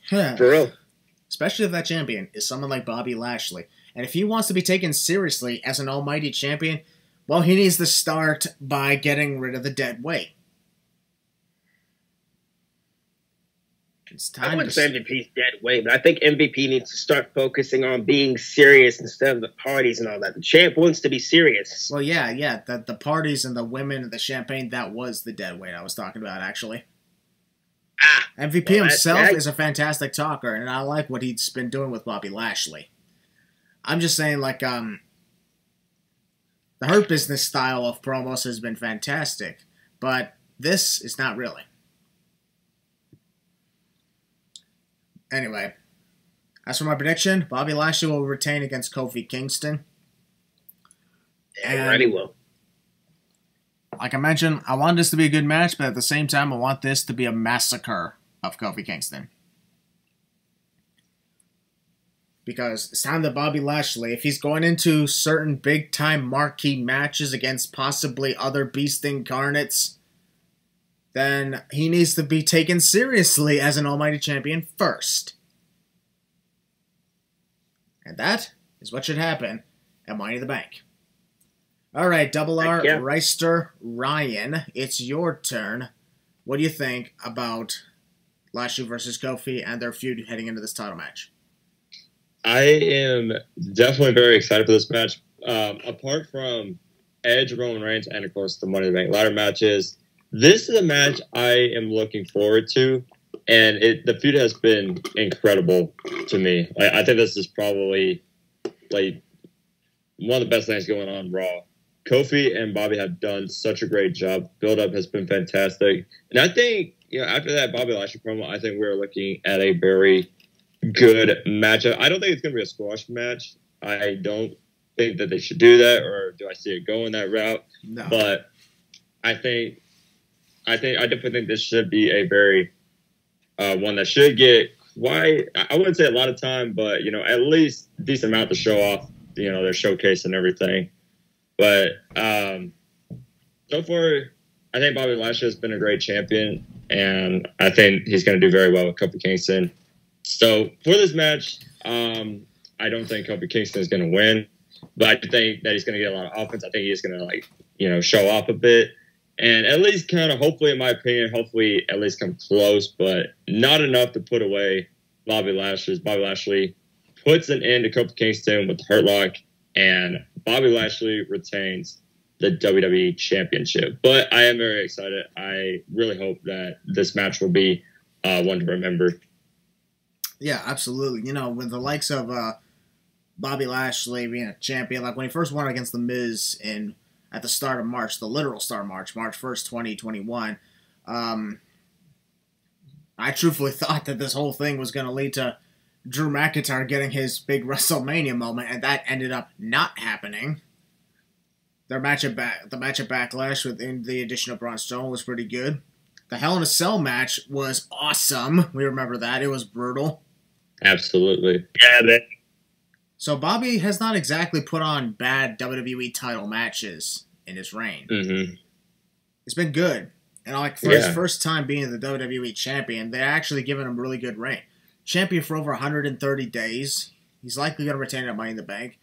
For real. Especially if that champion is someone like Bobby Lashley. And if he wants to be taken seriously as an almighty champion, well, he needs to start by getting rid of the dead weight. It's time. I wouldn't say MVP's dead weight, but I think MVP needs to start focusing on being serious instead of the parties and all that. The champ wants to be serious. Well, yeah. The parties and the women and the champagne, that was the dead weight I was talking about, actually. MVP himself is a fantastic talker, and I like what he's been doing with Bobby Lashley. I'm just saying, like, the Hurt Business style of promos has been fantastic, but this is not really. Anyway, as for my prediction, Bobby Lashley will retain against Kofi Kingston. And he will. Like I mentioned, I want this to be a good match, but at the same time, I want this to be a massacre of Kofi Kingston. Because it's time that Bobby Lashley, if he's going into certain big-time marquee matches against possibly other Beast Incarnates, then he needs to be taken seriously as an almighty champion first. And that is what should happen at Money in the Bank. All right, Double R, Reister, Ryan, it's your turn. What do you think about Lashley versus Kofi and their feud heading into this title match? I am definitely very excited for this match. Apart from Edge, Roman Reigns, and of course the Money in the Bank ladder matches, this is a match I am looking forward to, and the feud has been incredible to me. I think this is probably like one of the best things going on Raw. Kofi and Bobby have done such a great job. Build-up has been fantastic. And I think, after that Bobby Lashley promo, I think we're looking at a very good matchup. I don't think it's going to be a squash match. I don't think that they should do that, or do I see it going that route? No. But I definitely think this should be a very one that should get quite, I wouldn't say a lot of time, but, at least a decent amount to show off, their showcase and everything. But so far, I think Bobby Lashley has been a great champion, and I think he's going to do very well with Kofi Kingston. So for this match, I don't think Kofi Kingston is going to win, but I think that he's going to get a lot of offense. I think he's going to, show off a bit, and at least kind of, hopefully, in my opinion, at least come close, but not enough to put away Bobby Lashley. Bobby Lashley puts an end to Kofi Kingston with the Hurt Lock, and Bobby Lashley retains the WWE Championship. But I am very excited. I really hope that this match will be one to remember. Yeah, absolutely. With the likes of Bobby Lashley being a champion, like when he first won against The Miz at the start of March, the literal start of March 1st, 2021, I truthfully thought that this whole thing was going to lead to Drew McIntyre getting his big WrestleMania moment, and that ended up not happening. The match at Backlash with the addition of Braun Strowman was pretty good. The Hell in a Cell match was awesome. We remember that. It was brutal. Absolutely. Yeah, man. So Bobby has not exactly put on bad WWE title matches in his reign. Mm-hmm. It's been good. And like for his first time being the WWE champion, they're actually giving him a really good reign. Champion for over 130 days. He's likely going to retain it at Money in the Bank.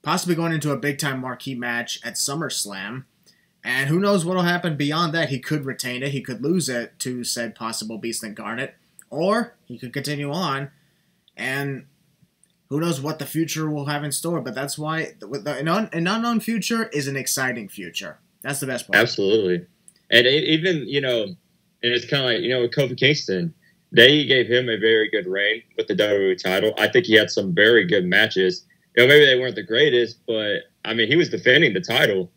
Possibly going into a big-time marquee match at SummerSlam. And who knows what will happen beyond that. He could retain it. He could lose it to said possible Beast Incarnate. Or he could continue on. And who knows what the future will have in store. But that's why an unknown future is an exciting future. That's the best part. Absolutely. And even, and it's kind of like, with Kofi Kingston, they gave him a very good reign with the WWE title. I think he had some very good matches. Maybe they weren't the greatest, but, he was defending the title.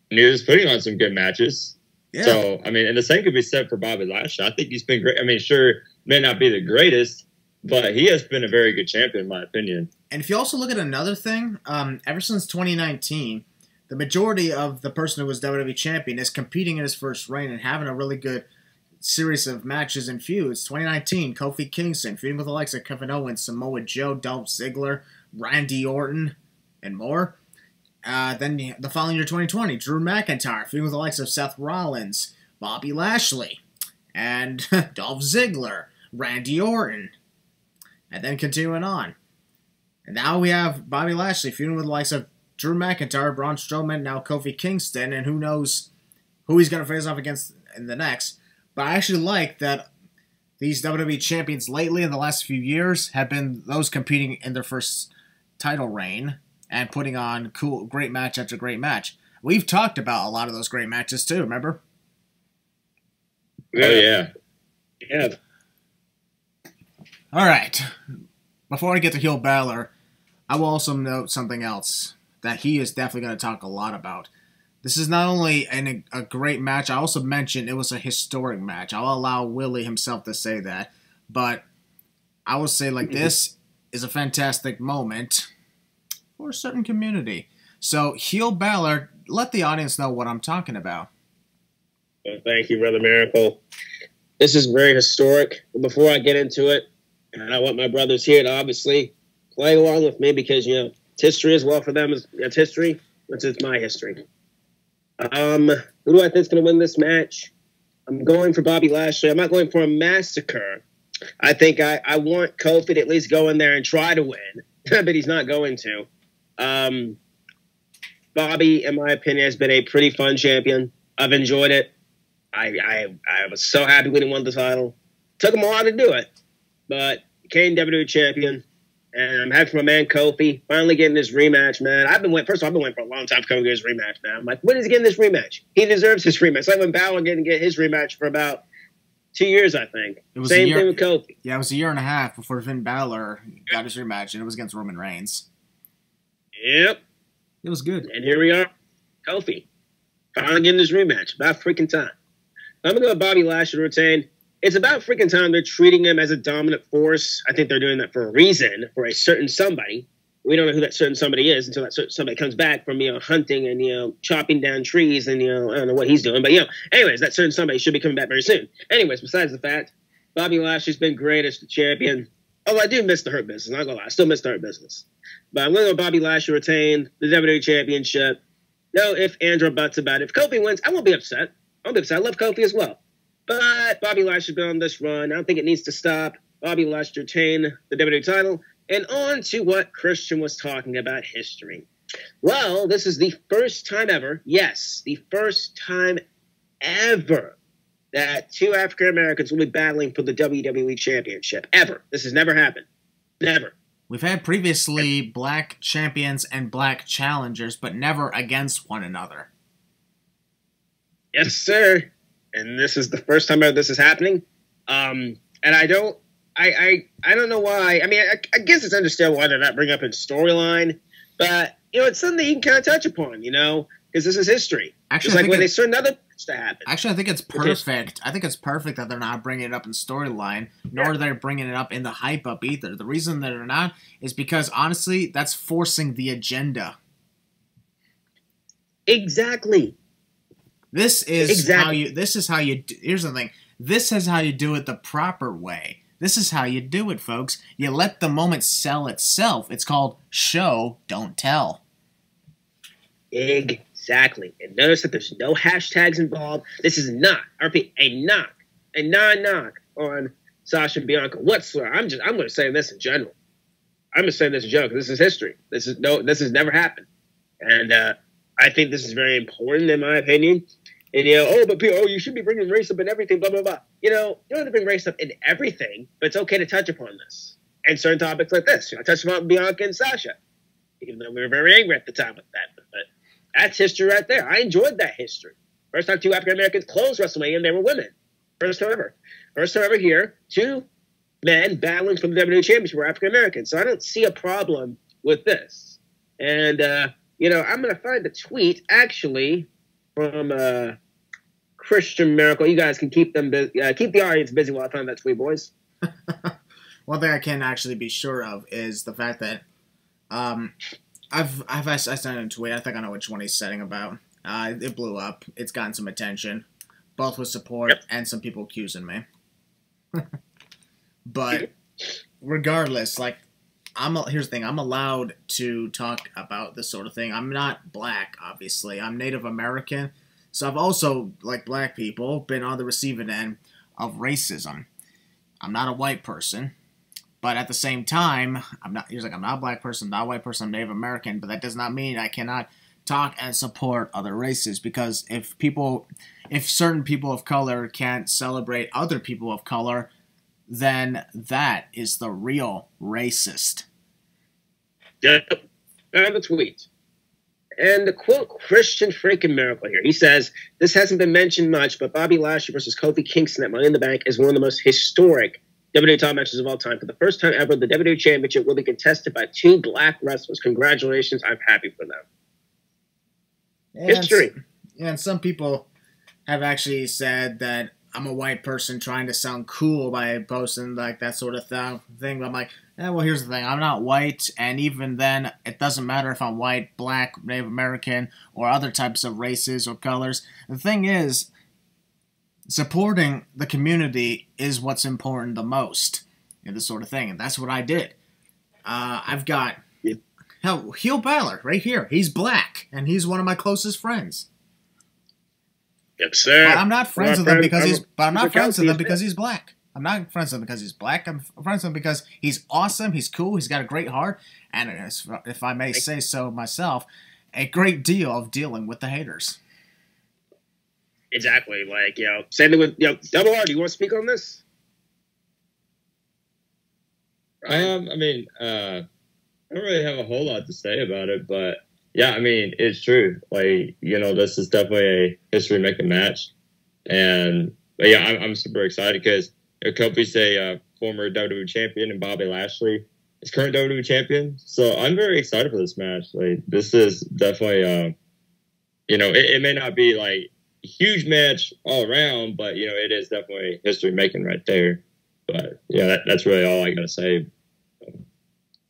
And he was putting on some good matches. Yeah. So, and the same could be said for Bobby Lashley. I think he's been great. Sure, may not be the greatest, but he has been a very good champion, in my opinion. And if you also look at another thing, ever since 2019, the majority of the person who was WWE champion is competing in his first reign and having a really good series of matches and feuds. 2019, Kofi Kingston, feuding with the likes of Kevin Owens, Samoa Joe, Dolph Ziggler, Randy Orton, and more. Then the following year, 2020, Drew McIntyre, feuding with the likes of Seth Rollins, Bobby Lashley, and Dolph Ziggler, Randy Orton, and then continuing on. And now we have Bobby Lashley feuding with the likes of Drew McIntyre, Braun Strowman, now Kofi Kingston, and who knows who he's going to face off against in the next. But I actually like that these WWE champions lately in the last few years have been those competing in their first title reign and putting on great match after great match. We've talked about a lot of those great matches too, remember? Oh, yeah. Yeah. All right. Before I get to Heel Balor, I will also note something else that he is definitely going to talk a lot about. This is not only a great match, I also mentioned it was a historic match. I'll allow Willie himself to say that. But I will say this is a fantastic moment for a certain community. So, Heel Balor, let the audience know what I'm talking about. Well, thank you, Brother Maracle. This is very historic. But before I get into it, and I want my brothers here to obviously play along with me because, it's history as well for them. It's history. It's my history. Who do I think is going to win this match? I'm going for Bobby Lashley. I'm not going for a massacre. I think I want Kofi to at least go in there and try to win, but he's not going to. Bobby, in my opinion, has been a pretty fun champion. I've enjoyed it. I was so happy when he won the title. Took him a while to do it, but became WWE champion. And I'm happy for my man Kofi finally getting this rematch, man. I've been waiting for a long time for Kofi to get his rematch, man. I'm like, when is he getting this rematch? He deserves his rematch. It's like when Balor didn't get his rematch for about 2 years, I think. Same thing with Kofi. Yeah, it was a year and a half before Finn Balor got his rematch, and it was against Roman Reigns. Yep. It was good. And here we are, Kofi. Finally getting his rematch. About freaking time. I'm going to go with Bobby Lashley to retain. It's about freaking time they're treating him as a dominant force. I think they're doing that for a reason, for a certain somebody. We don't know who that certain somebody is until that certain somebody comes back from, hunting and, chopping down trees and, I don't know what he's doing. But, anyways, that certain somebody should be coming back very soon. Anyways, besides the fact, Bobby Lashley's been great as the champion. Although I do miss the Hurt Business. I'm not going to lie. I still miss the Hurt Business. But I'm going to go Bobby Lashley retain the WWE Championship. No if, ands, or buts about it. If Kofi wins, I won't be upset. I love Kofi as well. But Bobby Lashley's been on this run. I don't think it needs to stop. Bobby Lashley retain the WWE title. And on to what Christian was talking about, history. Well, this is the first time ever, yes, the first time ever that two African Americans will be battling for the WWE Championship. Ever. This has never happened. Never. We've had previously black champions and black challengers, but never against one another. Yes, sir. And this is the first time ever this is happening. And I don't know why. I guess it's understandable why they're not bringing up in storyline. But, it's something that you can kind of touch upon, because this is history. Actually, it's like when they start another match to happen. Actually, I think it's perfect. I think it's perfect that they're not bringing it up in storyline, nor they're bringing it up in the hype up either. The reason that they're not is because, honestly, that's forcing the agenda. Exactly. This is how you. Here's the thing. This is how you do it the proper way. This is how you do it, folks. You let the moment sell itself. It's called show, don't tell. Exactly. And notice that there's no hashtags involved. This is not, I repeat, a non-knock on Sasha and Bianca whatsoever. I'm going to say this in general. I'm going to say this in general because this is history. This has never happened. And I think this is very important in my opinion. And, you should be bringing race up in everything, blah, blah, blah. You don't have to bring race up in everything, but it's okay to touch upon this. And certain topics like this. I touched upon Bianca and Sasha, even though we were very angry at the time with that. But that's history right there. I enjoyed that history. First time 2 African-Americans closed WrestleMania, and they were women. First time ever. First time ever here, 2 men battling for the WWE Championship were African-Americans. So I don't see a problem with this. And, I'm going to find a tweet, actually, from Christian Maracle. You guys can keep them keep the audience busy while I find that tweet, boys. One thing I can actually be sure of is the fact that I sent a tweet. I think I know which one he's setting about. It blew up. It's gotten some attention, both with support and some people accusing me. But regardless, here's the thing. I'm allowed to talk about this sort of thing. I'm not black, obviously. I'm Native American. So I've also, like black people, been on the receiving end of racism. I'm not a white person. But at the same time, I'm not a black person, not a white person, I'm Native American. But that does not mean I cannot talk and support other races. Because if certain people of color can't celebrate other people of color, then that is the real racist. Yep. I have a tweet. And to quote Christian freaking Maracle here, he says, this hasn't been mentioned much, but Bobby Lashley versus Kofi Kingston at Money in the Bank is one of the most historic WWE title matches of all time. For the first time ever, the WWE Championship will be contested by 2 black wrestlers. Congratulations. I'm happy for them. History. And some people have actually said that I'm a white person trying to sound cool by posting like that sort of thing. But I'm like, well, here's the thing. I'm not white, and even then, it doesn't matter if I'm white, black, Native American, or other types of races or colors. The thing is, supporting the community is what's important the most in this sort of thing, and that's what I did. I've got Heel Balor right here. He's black, and he's one of my closest friends. Yep, sir. But I'm not friends with him because he's. But I'm not friends with him because he's black. I'm not friends with him because he's black. I'm friends with him because he's awesome. He's cool. He's got a great heart, and if I may say so myself, a great deal of dealing with the haters. Exactly. Same thing with Double R. Do you want to speak on this? I don't really have a whole lot to say about it, but. Yeah, it's true. This is definitely a history-making match. But I'm super excited because Kofi's a former WWE champion and Bobby Lashley is current WWE champion. So I'm very excited for this match. This is definitely, it may not be, a huge match all around, but, it is definitely history-making right there. But, yeah, that's really all I got to say.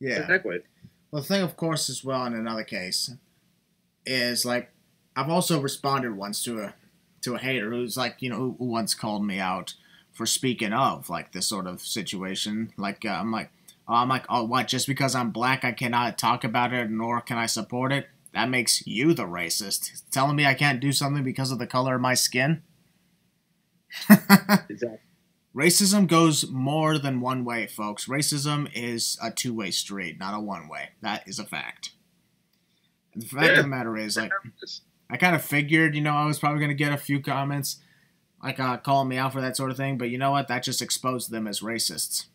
Yeah. Exactly. Well, the thing, of course, as well in another case is, I've also responded once to a hater who's, who once called me out for speaking of, this sort of situation. I'm like, oh, what, just because I'm black I cannot talk about it nor can I support it? That makes you the racist. Telling me I can't do something because of the color of my skin? Exactly. Racism goes more than one way, folks. Racism is a two-way street, not a one-way. That is a fact. And the fact of the matter is, I kind of figured, I was probably going to get a few comments, calling me out for that sort of thing, but you know what? That just exposed them as racists.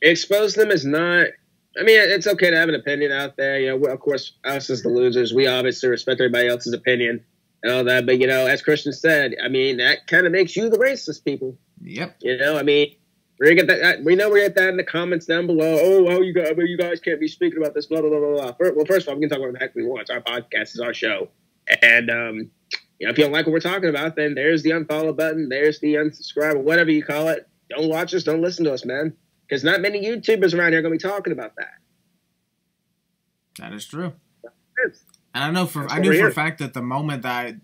Expose them as not... it's okay to have an opinion out there. Of course, us as the losers, we obviously respect everybody else's opinion. And all that, but as Christian said, that kind of makes you the racist, people. Yep. we're gonna get that. We know we're at that in the comments down below. Oh, you guys can't be speaking about this. Blah blah blah blah. Well, first of all, we can talk about what the heck we want. It's our podcast, it's our show, and if you don't like what we're talking about, then there's the unfollow button, there's the unsubscribe, or whatever you call it. Don't watch us, don't listen to us, man, because not many YouTubers around here are gonna be talking about that. That is true. And I knew for a fact that the moment that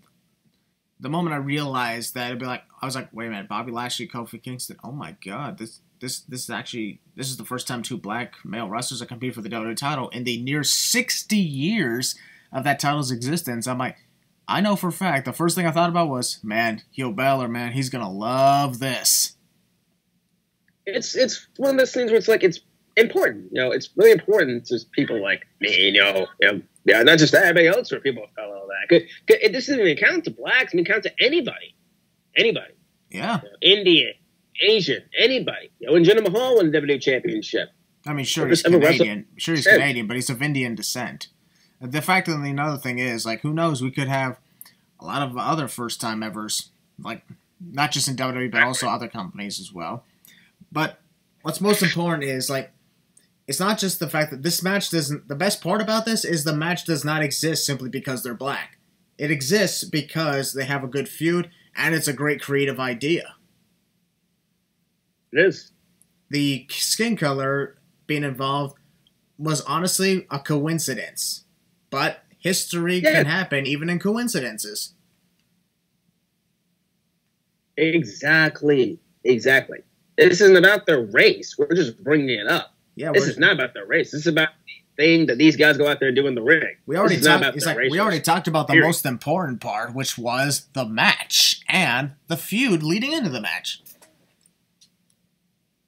the moment I realized that, it'd be like, I was like, wait a minute, Bobby Lashley, Kofi Kingston. Oh my God, this is the first time two black male wrestlers are competing for the WWE title in the near 60 years of that title's existence. I'm like, I know for a fact, the first thing I thought about was, man, Heel Balor, man, he's gonna love this. It's one of those things where it's like, it's important. It's really important to people like me, yeah, not just that, everybody else, for people of color, all that. It doesn't even count to blacks. I mean, count to anybody. Anybody. Yeah. Indian, Asian, anybody. When Jinder Mahal won the WWE Championship. I mean, sure, he's Canadian. Sure, he's Canadian, but he's of Indian descent. The fact that another thing is, like, who knows, we could have a lot of other first-time evers, like, not just in WWE, but also other companies as well. But what's most important is, like, it's not just the fact that this match doesn't... The best part about this is the match does not exist simply because they're black. It exists because they have a good feud, and it's a great creative idea. It is. The skin color being involved was honestly a coincidence. But history can happen even in coincidences. Exactly. This isn't about their race. We're just bringing it up. Yeah, this is not about their race. This is about the thing that these guys go out there and do in the ring. We already talked about the most important part, which was the match and the feud leading into the match.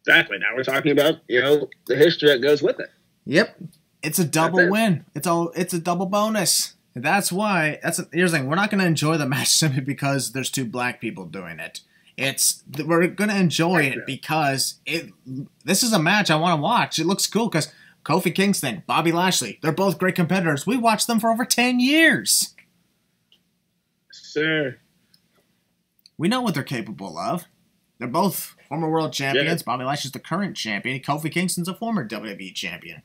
Exactly. Now we're talking about, the history that goes with it. Yep. It's a double win. It's a double bonus. That's why. Here's the thing. We're not going to enjoy the match simply because there's two black people doing it. We're going to enjoy it because this is a match I want to watch. It looks cool because Kofi Kingston, Bobby Lashley, they're both great competitors. We watched them for over 10 years. Sir. We know what they're capable of. They're both former world champions. Yeah. Bobby Lashley's the current champion. Kofi Kingston's a former WWE champion.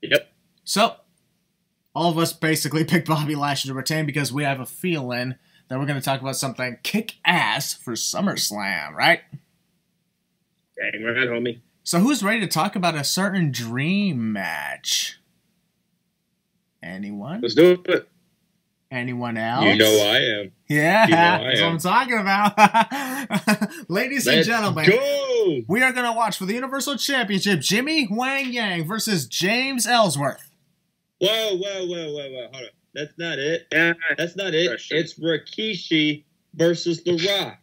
Yep. So, all of us basically picked Bobby Lashley to retain because we have a feeling that we're going to talk about something kick-ass for SummerSlam, right? Dang right, homie. So who's ready to talk about a certain dream match? Anyone? Let's do it. Anyone else? You know I am. Yeah, that's what I'm talking about. Ladies and gentlemen, go! We are going to watch for the Universal Championship Jimmy Wang Yang versus James Ellsworth. Whoa, hold on. That's not it. Yeah, that's not it. It's Rikishi versus The Rock.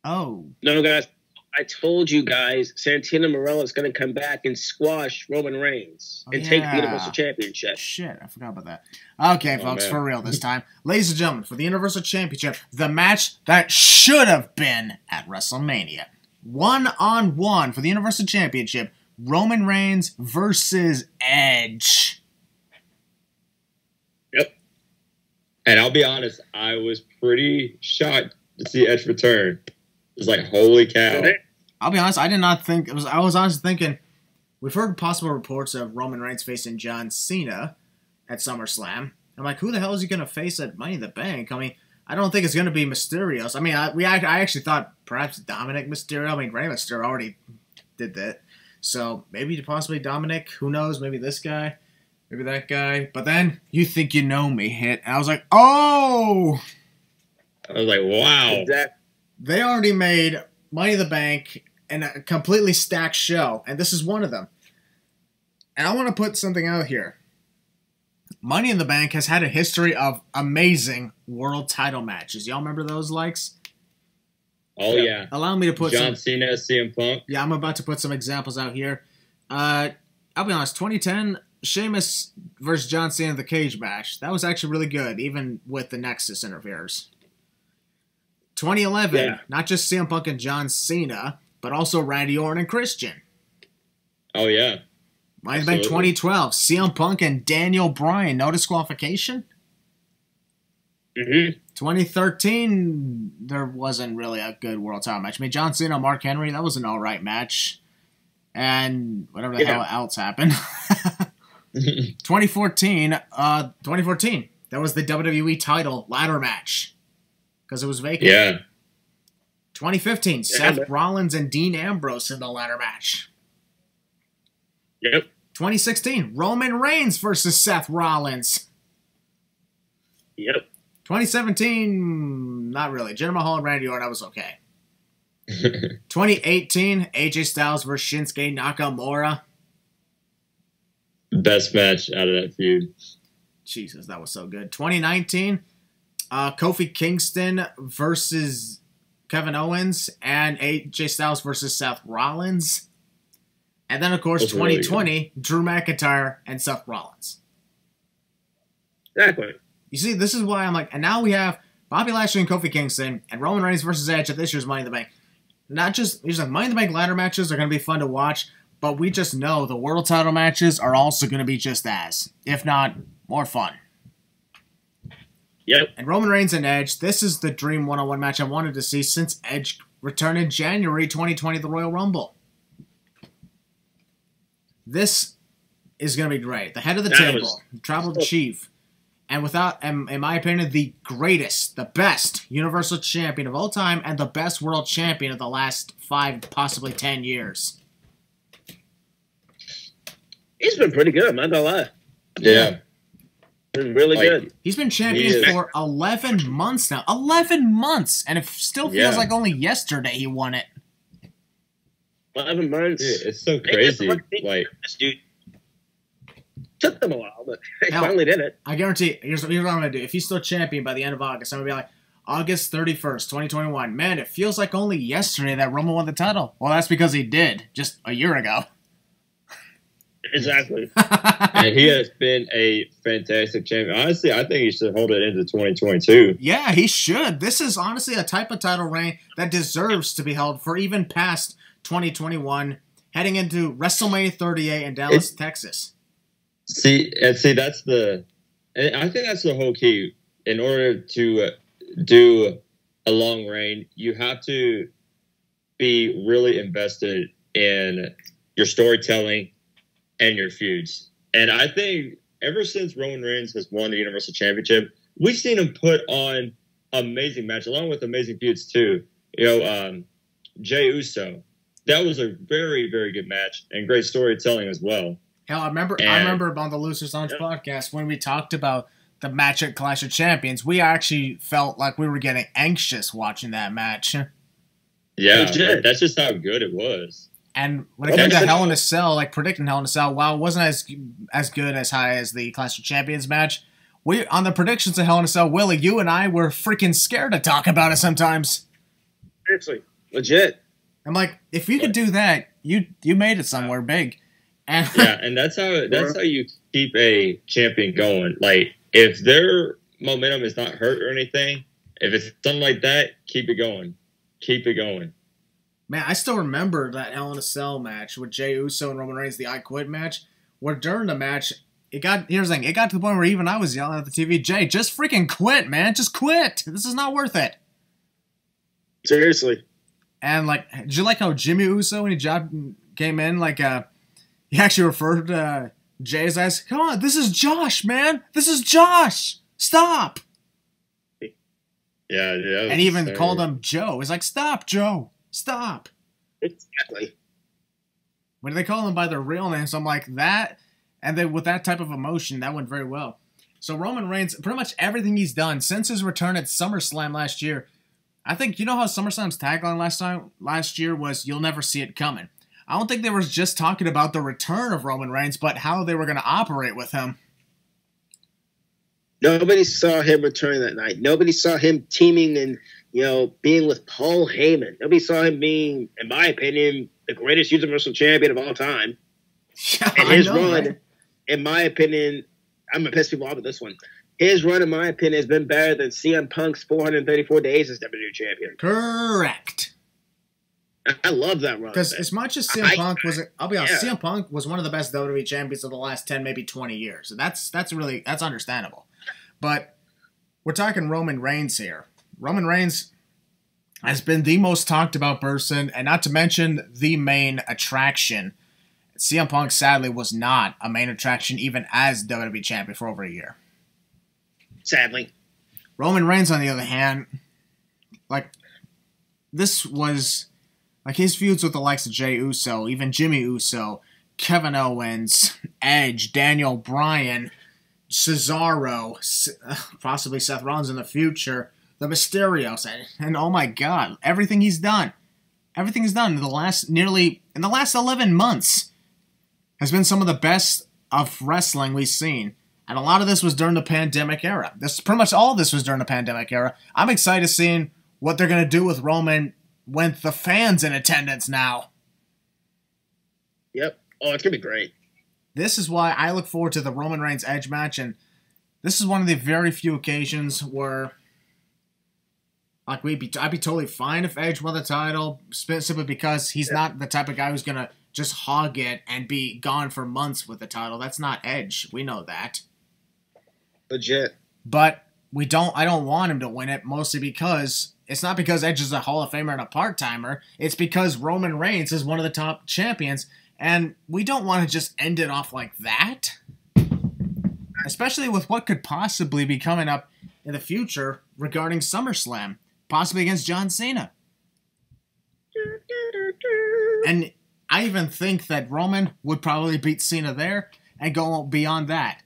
Oh. No, guys. I told you guys Santino Marella is going to come back and squash Roman Reigns and take the Universal Championship. Shit, I forgot about that. Okay, folks, for real this time. Ladies and gentlemen, for the Universal Championship, the match that should have been at WrestleMania. 1-on-1 for the Universal Championship, Roman Reigns versus Edge. Yep. And I'll be honest, I was pretty shocked to see Edge return. It was like, holy cow. I'll be honest, I did not think... I was honestly thinking... We've heard possible reports of Roman Reigns facing John Cena at SummerSlam. I'm like, who the hell is he going to face at Money in the Bank? I mean, I don't think it's going to be Mysterio. I mean, I actually thought perhaps Dominic Mysterio. I mean, Rey Mysterio already did that. So, maybe possibly Dominic. Who knows? Maybe this guy. Maybe that guy. But then, You Think You Know Me hit. And I was like, oh! I was like, wow. Exactly. They already made Money in the Bank and a completely stacked show, and this is one of them. And I want to put something out here. Money in the Bank has had a history of amazing world title matches. Y'all remember those likes? Oh, yeah. Allow me to put John Cena, CM Punk. Yeah, I'm about to put some examples out here. I'll be honest, 2010, Sheamus versus John Cena in the cage match. That was actually really good, even with the Nexus interferes. 2011, not just CM Punk and John Cena, but also Randy Orton and Christian. Oh, yeah. Might have been 2012, CM Punk and Daniel Bryan, no disqualification. 2013, there wasn't really a good world title match. I mean, John Cena, Mark Henry, that was an alright match. And whatever the hell else happened. 2014, that was the WWE title ladder match. Because it was vacant. Yeah. 2015, Seth Rollins and Dean Ambrose in the ladder match. Yep. 2016, Roman Reigns versus Seth Rollins. Yep. 2017, not really. Jinder Mahal and Randy Orton, that was okay. 2018, AJ Styles versus Shinsuke Nakamura. Best match out of that feud. Jesus, that was so good. 2019, Kofi Kingston versus Kevin Owens and AJ Styles versus Seth Rollins. And then, of course, 2020, really Drew McIntyre and Seth Rollins. Exactly. You see, this is why I'm like, and now we have Bobby Lashley and Kofi Kingston and Roman Reigns versus Edge at this year's Money in the Bank. Not just, these Money in the Bank ladder matches are going to be fun to watch, but we just know the world title matches are also going to be just as, if not more fun. Yep. And Roman Reigns and Edge, this is the dream one-on-one match I wanted to see since Edge returned in January 2020 at the Royal Rumble. This is going to be great. The head of the table, tribal chief, and without, in my opinion, the greatest, the best Universal Champion of all time, and the best World Champion of the last 5, possibly 10 years. He's been pretty good, I'm not gonna lie. Yeah. Been really good. He's been champion for 11 months now. 11 months! And it still feels like only yesterday he won it. 11 months. Dude, it's so crazy. Like, this dude took them a while, but they finally did it. I guarantee, here's what I'm going to do. If he's still champion by the end of August, I'm going to be like, August 31st, 2021. Man, it feels like only yesterday that Roman won the title. Well, that's because he did, just a year ago. Exactly. And he has been a fantastic champion. Honestly, I think he should hold it into 2022. Yeah, he should. This is honestly a type of title reign that deserves to be held for even past 2021, heading into WrestleMania 38 in Dallas, Texas. See, that's the... And I think that's the whole key. In order to do a long reign, you have to be really invested in your storytelling and your feuds. And I think ever since Roman Reigns has won the Universal Championship, we've seen him put on amazing matches, along with amazing feuds too. You know, Jey Uso. That was a very, very good match and great storytelling as well. Hell, I remember on the Losers Lounge podcast when we talked about the match at Clash of Champions, we actually felt like we were getting anxious watching that match. Yeah, that's just how good it was. And when it came to Hell in a Cell, like predicting Hell in a Cell, while it wasn't as good as high as the Clash of Champions match, we on the predictions of Hell in a Cell, Willie, you and I were freaking scared to talk about it sometimes. Seriously, legit. I'm like, if you could do that, you made it somewhere big. And yeah, and that's how you keep a champion going. Like, if their momentum is not hurt or anything, if it's something like that, keep it going. Keep it going. Man, I still remember that Hell in a Cell match with Jey Uso and Roman Reigns, the I Quit match, where during the match, here's the thing, it got to the point where even I was yelling at the TV, Jay, just freaking quit, man. Just quit. This is not worth it. Seriously. And, like, did you like how Jimmy Uso, when he came in, like, he actually referred to Jay as eyes, come on, this is Josh, man. This is Josh. Stop. Yeah. And he even called him Joe. He's like, stop, Joe. Stop. Exactly. When they call them by their real names, I'm like, that, and then with that type of emotion, that went very well. So Roman Reigns, pretty much everything he's done since his return at SummerSlam last year, I think, you know how SummerSlam's tagline last year was, you'll never see it coming. I don't think they were just talking about the return of Roman Reigns, but how they were going to operate with him. Nobody saw him return that night. Nobody saw him teaming and, being with Paul Heyman. Nobody saw him being, in my opinion, the greatest Universal Champion of all time. Yeah, and his run, in my opinion, I'm going to piss people off with this one. His run, in my opinion, has been better than CM Punk's 434 days as WWE Champion. Correct. I love that run. Because as much as CM Punk was, I'll be honest, CM Punk was one of the best WWE champions of the last 10, maybe 20 years. So that's understandable. But we're talking Roman Reigns here. Roman Reigns has been the most talked about person, and not to mention the main attraction. CM Punk, sadly, was not a main attraction even as WWE champion for over a year. Sadly. Roman Reigns, on the other hand, like, this was, like, his feuds with the likes of Jey Uso, even Jimmy Uso, Kevin Owens, Edge, Daniel Bryan, Cesaro, possibly Seth Rollins in the future, the Mysterios, and oh my God, everything he's done. Everything he's done in the last 11 months has been some of the best of wrestling we've seen. And a lot of this was during the pandemic era. Pretty much all of this was during the pandemic era. I'm excited seeing what they're going to do with Roman with the fans in attendance now. Yep. Oh, it's going to be great. This is why I look forward to the Roman Reigns Edge match, and this is one of the very few occasions where I'd be totally fine if Edge won the title, simply because he's not the type of guy who's going to just hog it and be gone for months with the title. That's not Edge. We know that. Legit. But I don't want him to win it, mostly because it's not because Edge is a Hall of Famer and a part-timer. It's because Roman Reigns is one of the top champions, and we don't want to just end it off like that. Especially with what could possibly be coming up in the future regarding SummerSlam. Possibly against John Cena. And I even think that Roman would probably beat Cena there and go beyond that.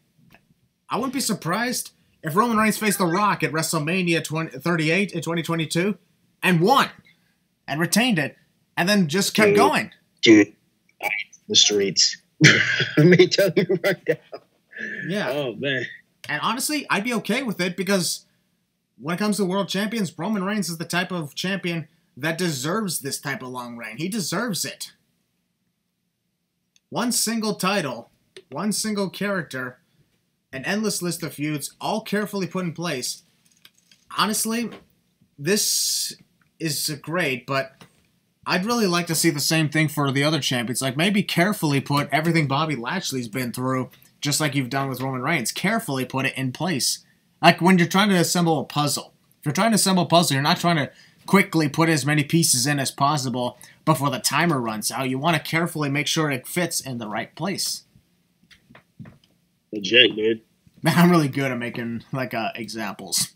I wouldn't be surprised if Roman Reigns faced The Rock at WrestleMania 38 in 2022 and won and retained it and then just kept going. Dude, the streets. Let me tell you right now. Yeah. Oh, man. And honestly, I'd be okay with it because when it comes to world champions, Roman Reigns is the type of champion that deserves this type of long reign. He deserves it. One single title, one single character, an endless list of feuds, all carefully put in place. Honestly, this is great, but I'd really like to see the same thing for the other champions. Like, maybe carefully put everything Bobby Lashley's been through, just like you've done with Roman Reigns. Carefully put it in place. Like when you're trying to assemble a puzzle. If you're trying to assemble a puzzle, you're not trying to quickly put as many pieces in as possible before the timer runs out. You want to carefully make sure it fits in the right place. Legit, dude. I'm really good at making examples.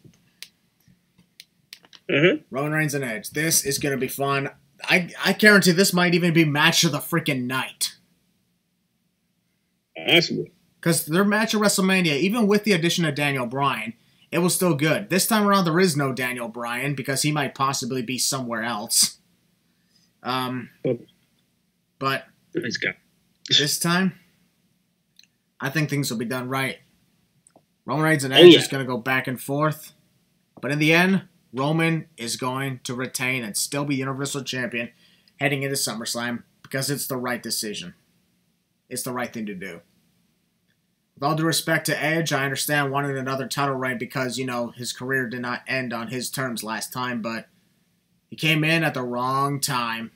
Roman Reigns and Edge. This is going to be fun. I guarantee this might even be match of the freaking night. Awesome. Because their match at WrestleMania, even with the addition of Daniel Bryan, it was still good. This time around, there is no Daniel Bryan because he might possibly be somewhere else. But this time, I think things will be done right. Roman Reigns and Edge is going to go back and forth. But in the end, Roman is going to retain and still be Universal Champion heading into SummerSlam because it's the right decision. It's the right thing to do. With all due respect to Edge, I understand wanting another title reign because, his career did not end on his terms last time, but he came in at the wrong time.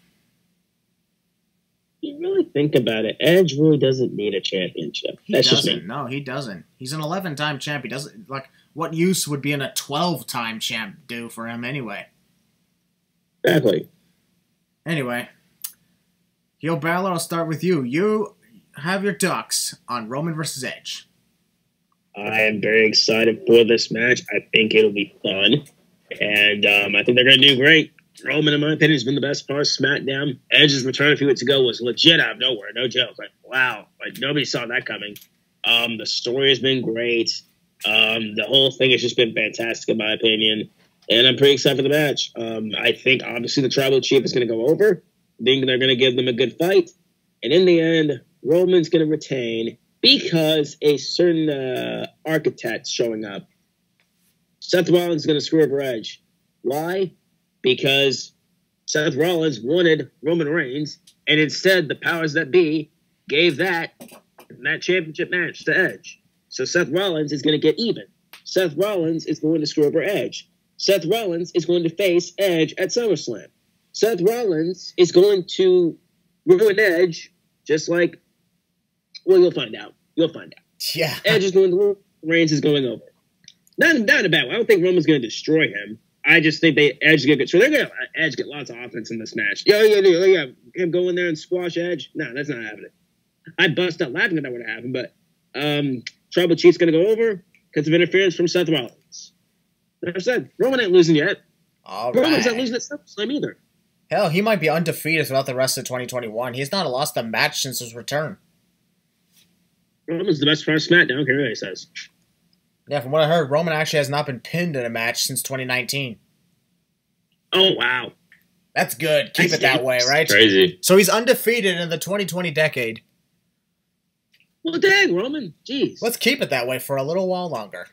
You really think about it, Edge really doesn't need a championship. That's just me. No, he doesn't. He's an 11-time champ. He doesn't, what use would being a 12-time champ do for him anyway? Exactly. Anyway, Heel Balor, I'll start with you. You have your ducks on Roman versus Edge. I am very excited for this match. I think it'll be fun. And I think they're going to do great. Roman, in my opinion, has been the best part of SmackDown. Edge's return a few weeks ago was legit out of nowhere. No joke. Wow. Nobody saw that coming. The story has been great. The whole thing has just been fantastic, in my opinion. And I'm pretty excited for the match. I think, obviously, the Tribal Chief is going to go over. I think they're going to give them a good fight. And in the end, Roman's going to retain because a certain architect's showing up. Seth Rollins is going to screw over Edge. Why? Because Seth Rollins wanted Roman Reigns, and instead the powers that be gave that championship match to Edge. So Seth Rollins is going to get even. Seth Rollins is going to screw over Edge. Seth Rollins is going to face Edge at SummerSlam. Seth Rollins is going to ruin Edge, just like, well, you'll find out. You'll find out. Yeah. Edge is going to win. Reigns is going over. Not in a bad way. I don't think Roman's going to destroy him. I just think Edge get good. So they're going to Edge get lots of offense in this match. Yeah. Him go in there and squash Edge. No, that's not happening. I'd bust out laughing if that would have happened. But Tribal Chief's going to go over because of interference from Seth Rollins. Like I said, Roman ain't losing yet. All right. Roman's not losing at SummerSlam either. Hell, he might be undefeated throughout the rest of 2021. He's not lost a match since his return. Roman's the best part of SmackDown. I don't care what he says. Yeah, from what I heard, Roman actually has not been pinned in a match since 2019. Oh, wow. That's good. Keep it that way, right? Crazy. So he's undefeated in the 2020 decade. Well, dang, Roman. Jeez. Let's keep it that way for a little while longer.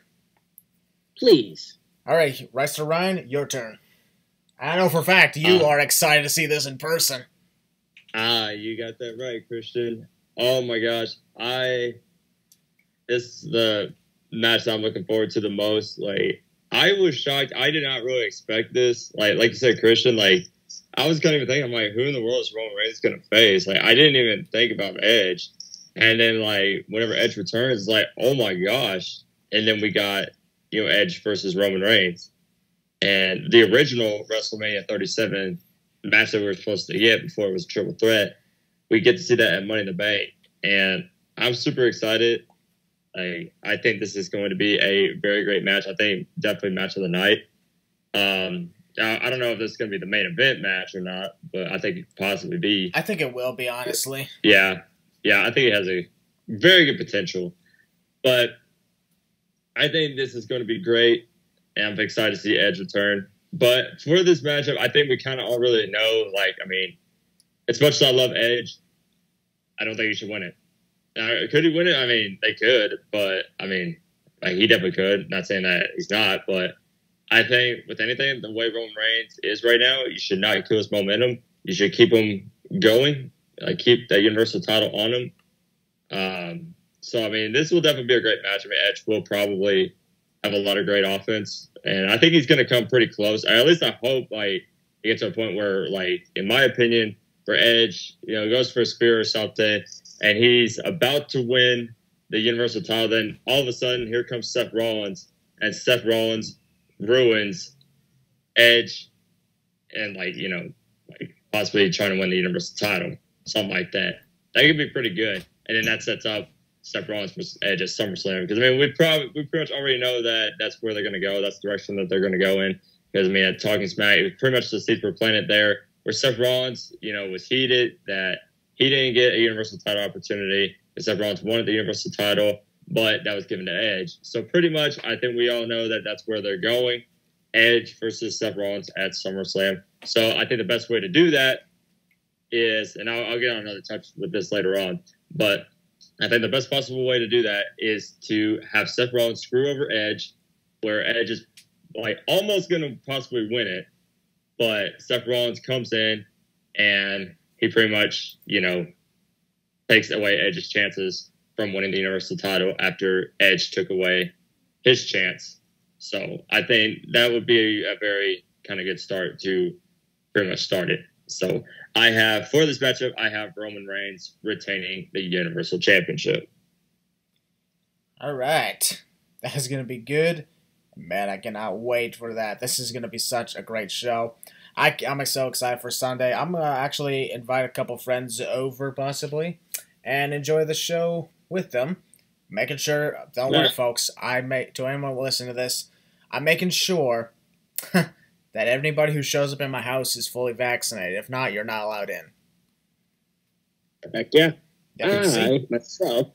Please. All right, Wrestler Ryan, your turn. I know for a fact you are excited to see this in person. You got that right, Christian. Oh my gosh. This is the match I'm looking forward to the most. Like, I was shocked. I did not really expect this. Like you said, Christian, like, I was kind of thinking, I'm like, who in the world is Roman Reigns going to face? Like, I didn't even think about Edge. And then, like, whenever Edge returns, it's like, oh my gosh. And then we got, Edge versus Roman Reigns. And the original WrestleMania 37 match that we were supposed to get before it was a triple threat, we get to see that at Money in the Bank. And I'm super excited. I think this is going to be a very great match. I think definitely match of the night. I don't know if this is going to be the main event match or not, but I think it could possibly be. I think it will be, honestly. Yeah, I think it has a very good potential. But I think this is going to be great, and I'm excited to see Edge return. But for this matchup, I think we kind of all really know, as much as I love Edge, I don't think he should win it. Could he win it? I mean, they could, but, he definitely could. Not saying that he's not, but I think with anything, the way Roman Reigns is right now, you should not kill his momentum. You should keep him going, keep that Universal title on him. So, this will definitely be a great match. Edge will probably have a lot of great offense, and I think he's going to come pretty close. At least I hope, he gets to a point where, in my opinion, for Edge, goes for a spear or something, and he's about to win the Universal title, then all of a sudden, here comes Seth Rollins, and Seth Rollins ruins Edge and, possibly trying to win the Universal title, something like that. That could be pretty good, and then that sets up Seth Rollins versus Edge at SummerSlam, because, we pretty much already know that that's where they're going to go. That's the direction that they're going to go in, because, at Talking Smack, it was pretty much the seeds were planted there, where Seth Rollins, was heated that he didn't get a Universal title opportunity. Seth Rollins wanted the Universal title, but that was given to Edge. So pretty much, I think we all know that that's where they're going. Edge versus Seth Rollins at SummerSlam. So I think the best way to do that is, and I'll get on another touch with this later on, but I think the best possible way to do that is to have Seth Rollins screw over Edge, where Edge is almost going to possibly win it, but Seth Rollins comes in and he pretty much, takes away Edge's chances from winning the Universal title after Edge took away his chance. So I think that would be a very kind of good start to pretty much start it. So for this matchup, I have Roman Reigns retaining the Universal Championship. All right. That is going to be good. Man, I cannot wait for that. This is going to be such a great show. I'm so excited for Sunday. I'm going to actually invite a couple friends over, possibly, and enjoy the show with them. Making sure, don't worry, folks, to anyone listening to this, I'm making sure that anybody who shows up in my house is fully vaccinated. If not, you're not allowed in. Heck yeah. I, myself,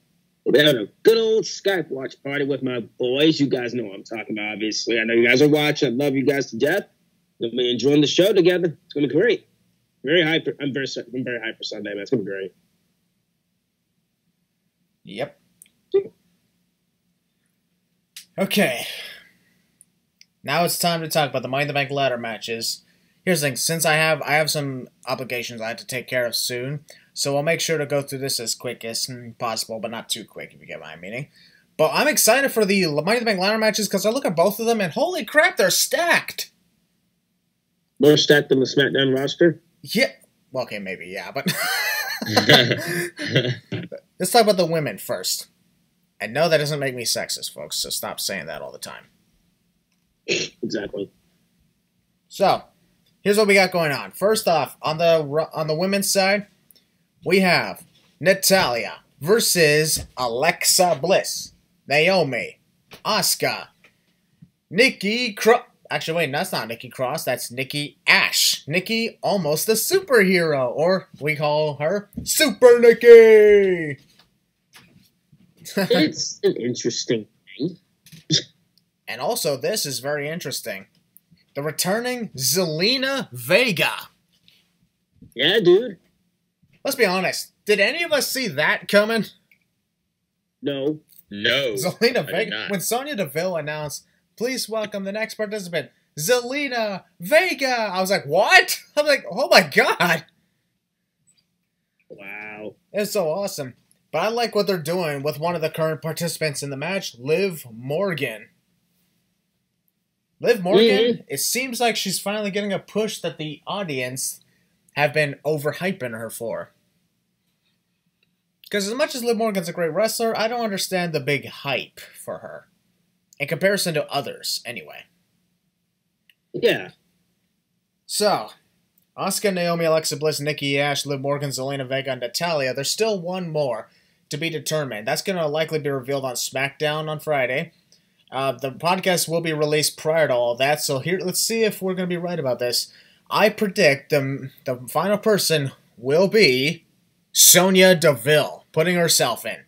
will be having a good old Skype watch party with my boys. You guys know what I'm talking about, obviously. I know you guys are watching. I love you guys to death. We'll be enjoying the show together. It's going to be great. I'm very hyped for Sunday, man. It's going to be great. Yep. Okay. Now it's time to talk about the Money in the Bank ladder matches. Here's the thing. Since I have some obligations I have to take care of soon, so I'll make sure to go through this as quick as possible, but not too quick, if you get my meaning. But I'm excited for the Money in the Bank ladder matches because I look at both of them and holy crap, they're stacked. More stacked than the SmackDown roster? Yeah. Well, okay, maybe, yeah, but... Let's talk about the women first. I know that doesn't make me sexist, folks, so stop saying that all the time. Exactly. So, here's what we got going on. First off, on the women's side, we have Natalya versus Alexa Bliss, Naomi, Asuka, Nikki Cross. Actually, wait, that's not Nikki Cross. That's Nikki Ash. Nikki, almost a superhero, or we call her Super Nikki. It's an interesting thing. And also, this is very interesting. The returning Zelina Vega. Yeah, dude. Let's be honest. Did any of us see that coming? No. Zelina Vega. When Sonya Deville announced, "Please welcome the next participant, Zelina Vega," I was like, "What?" I'm like, "Oh my god!" Wow. It's so awesome. But I like what they're doing with one of the current participants in the match, Liv Morgan. Liv Morgan, it seems like she's finally getting a push that the audience have been overhyping her for. Because as much as Liv Morgan's a great wrestler, I don't understand the big hype for her. In comparison to others, anyway. Yeah. So, Asuka, Naomi, Alexa Bliss, Nikki Ash, Liv Morgan, Zelina Vega, and Natalya. There's still one more to be determined. That's going to likely be revealed on SmackDown on Friday. The podcast will be released prior to all that, so here, let's see if we're going to be right about this. I predict the final person will be Sonya Deville, putting herself in.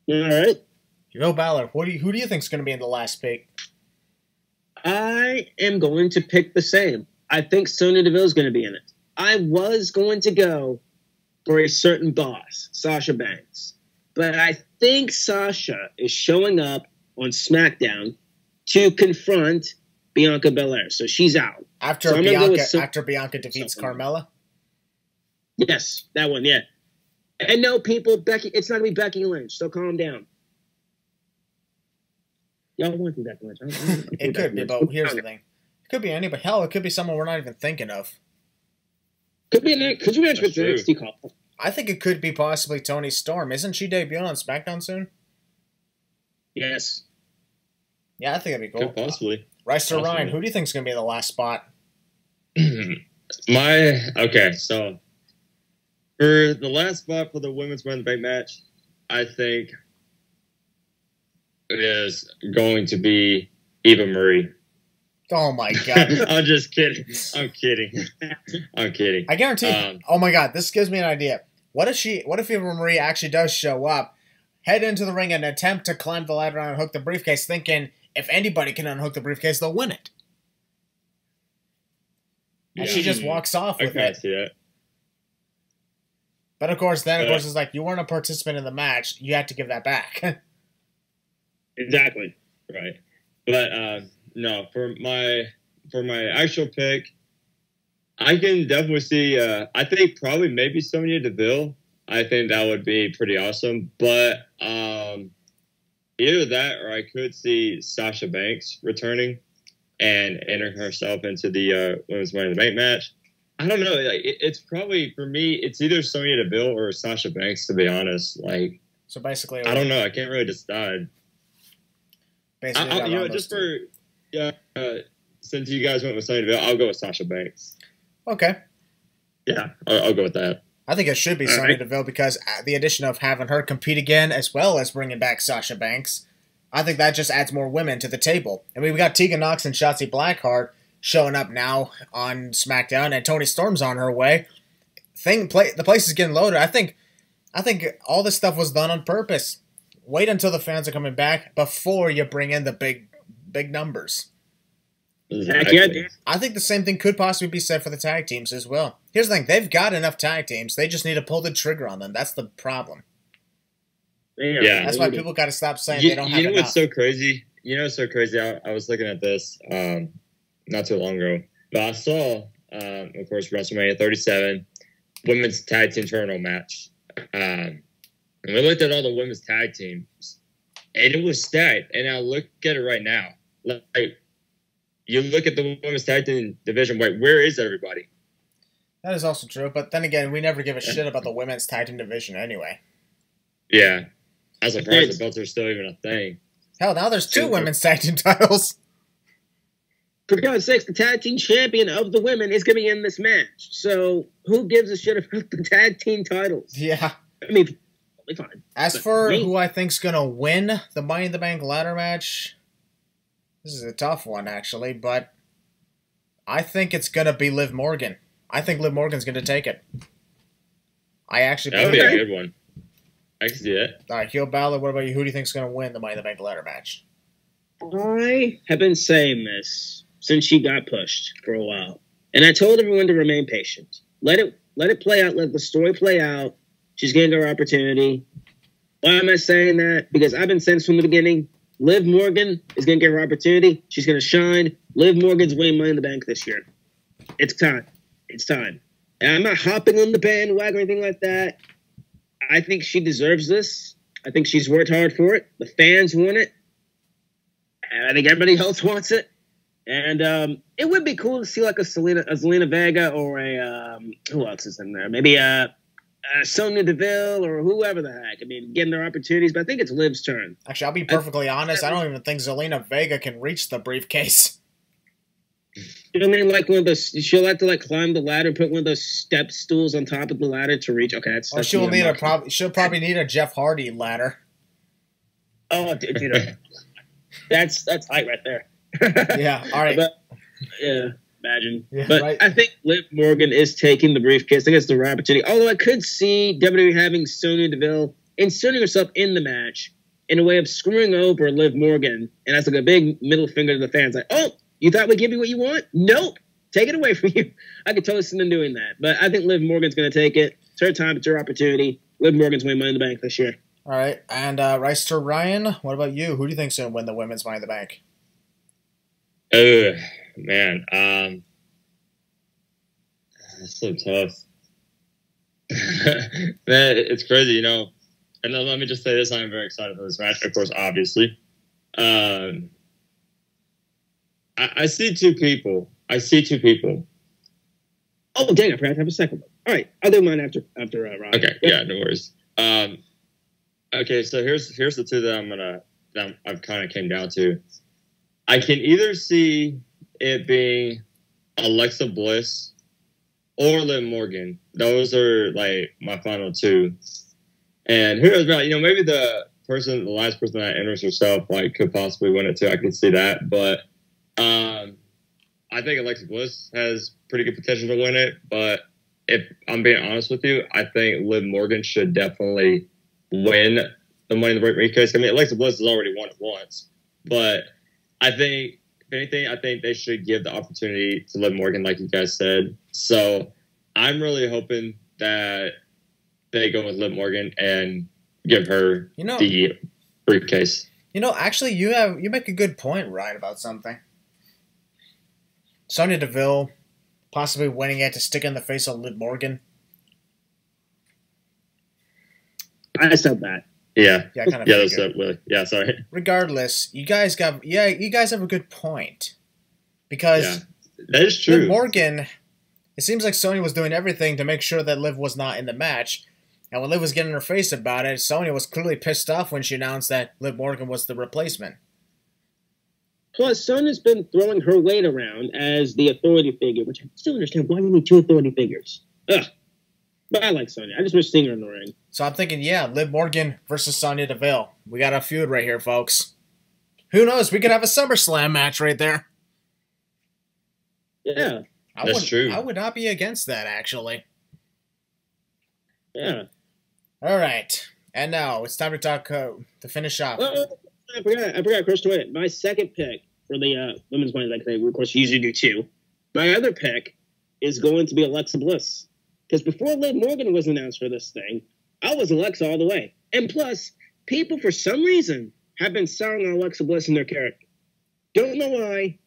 All right. Yo, Balor, who do you think is going to be in the last pick? I am going to pick the same. I think Sonya Deville is going to be in it. I was going to go for a certain boss, Sasha Banks. But I think Sasha is showing up on SmackDown to confront Bianca Belair. So she's out. After Bianca defeats Carmella? Yes, that one, yeah. And no, people, Becky, it's not going to be Becky Lynch, so calm down. Y'all want to be Becky Lynch. It could be, but here's the thing. It could be anybody. Hell, it could be someone we're not even thinking of. Could you mention with the NXT call? I think it could be possibly Toni Storm. Isn't she debuting on SmackDown soon? Yes. Yeah, I think that'd be cool. Could possibly. Reister Ryan, who do you think is going to be in the last spot? Okay, so for the last spot for the women's Money in the Bank match, I think it is going to be Eva Marie. Oh my god. I'm just kidding. I'm kidding. I guarantee. Oh my god, this gives me an idea. What if Eva Marie actually does show up, head into the ring and attempt to climb the ladder and unhook the briefcase, thinking if anybody can unhook the briefcase, they'll win it. And she just walks off with it. See that. But of course, it's like, you weren't a participant in the match. You had to give that back. Exactly. Right. But no, for my actual pick, I can definitely see. I think probably maybe Sonya Deville. I think that would be pretty awesome. But either that, or I could see Sasha Banks returning and entering herself into the women's Money in the Bank match. I don't know. Like, it's probably, for me, it's either Sonya Deville or Sasha Banks, to be honest. Like, so basically, I don't know. I can't really decide. Basically, just for since you guys went with Sonya Deville, I'll go with Sasha Banks. Okay. Yeah, I'll go with that. I think it should be Sonya Deville because the addition of having her compete again, as well as bringing back Sasha Banks, I think that just adds more women to the table. I mean, we got Tegan Nox and Shotzi Blackheart showing up now on SmackDown, and Toni Storm's on her way. The place is getting loaded. I think all this stuff was done on purpose. Wait until the fans are coming back before you bring in the big numbers. Exactly. I think the same thing could possibly be said for the tag teams as well. Here's the thing. They've got enough tag teams. They just need to pull the trigger on them. That's the problem. Yeah. That's why people got to stop saying they don't have enough. You know what's so crazy? I was looking at this not too long ago. But I saw, of course, WrestleMania 37, women's tag team tournament match. And we looked at all the women's tag teams. And it was stacked. And I look at it right now. Like, you look at the women's tag team division, wait, where is everybody? That is also true, but then again, we never give a shit about the women's tag team division anyway. Yeah. I'm surprised the belts are still even a thing. Hell, now there's two women's tag team titles. For God's sakes, the tag team champion of the women is going to be in this match. So, who gives a shit about the tag team titles? Yeah. I mean, totally fine. As for who I think's going to win the Money in the Bank ladder match, this is a tough one, actually, but I think it's going to be Liv Morgan. I think Liv Morgan's going to take it. That would be a good one. I can see that. All right, Heel Balor, what about you? Who do you think's going to win the Money in the Bank ladder match? I have been saying this since she got pushed for a while, and I told everyone to remain patient. Let it play out. Let the story play out. She's getting her opportunity. Why am I saying that? Because I've been saying from the beginning, Liv Morgan is going to get her opportunity. She's going to shine. Liv Morgan's winning Money in the Bank this year. It's time. It's time. And I'm not hopping on the bandwagon or anything like that. I think she deserves this. I think she's worked hard for it. The fans want it. And I think everybody else wants it. And it would be cool to see like a Zelina Vega or a who else is in there? Maybe Sonya Deville or whoever the heck. I mean, getting their opportunities, but I think it's Liv's turn. Actually, I'll be perfectly honest. I don't even think Zelina Vega can reach the briefcase. You know what I mean? Like one of those, she'll have to like climb the ladder, put one of those step stools on top of the ladder to reach. Okay, that's she'll probably need a Jeff Hardy ladder. Oh, dude, that's height right there. Yeah. All right. But, yeah. Imagine. Yeah, but right. I think Liv Morgan is taking the briefcase. I think it's the right opportunity. Although I could see WWE having Sonya Deville inserting herself in the match in a way of screwing over Liv Morgan. And that's like a big middle finger to the fans. Like, oh, you thought we'd give you what you want? Nope. Take it away from you. I could totally see them doing that. But I think Liv Morgan's going to take it. It's her time. It's her opportunity. Liv Morgan's winning Money in the Bank this year. All right. And Rice to Ryan, what about you? Who do you think's going to win the Women's Money in the Bank? Man, that's so tough. Man, it's crazy, you know. And then let me just say this: I'm very excited for this match. Of course, obviously, I see two people. Oh, dang! I forgot to have a second one. All right, I'll do mine after Ryan. Okay, yeah, no worries. Okay, so here's the two that I've kind of came down to. I can either see it being Alexa Bliss or Liv Morgan. Those are like my final two. And who knows about, you know, maybe the last person that enters herself like could possibly win it too. I can see that. But I think Alexa Bliss has pretty good potential to win it. But if I'm being honest with you, I think Liv Morgan should definitely win the Money in the Bank briefcase. I mean, Alexa Bliss has already won it once. But I think, if anything, I think they should give the opportunity to Liv Morgan, like you guys said. So I'm really hoping that they go with Liv Morgan and give her the briefcase. You know, actually, you make a good point, Ryan, about something. Sonya Deville possibly winning it to stick in the face of Liv Morgan. I said that. Yeah, kind of. Yeah, that's Willie. Yeah, sorry. Regardless, you guys have a good point because that is true. Liv Morgan, it seems like Sonya was doing everything to make sure that Liv was not in the match, and when Liv was getting her face about it, Sonya was clearly pissed off when she announced that Liv Morgan was the replacement. Plus, Sonya's been throwing her weight around as the authority figure, which I still understand why you need two authority figures. Ugh. But I like Sonya. I just wish seeing her in the ring. So I'm thinking, Liv Morgan versus Sonya Deville. We got a feud right here, folks. Who knows? We could have a SummerSlam match right there. Yeah. That's true. I would not be against that, actually. Yeah. All right. And now it's time to talk to finish off. I forgot, Chris, to win. My second pick for the Women's Money in the Bank, we of course usually do two. My other pick is going to be Alexa Bliss. Because before Liv Morgan was announced for this thing, I was Alexa all the way. And plus, people for some reason have been souring on Alexa Bliss and their character. Don't know why.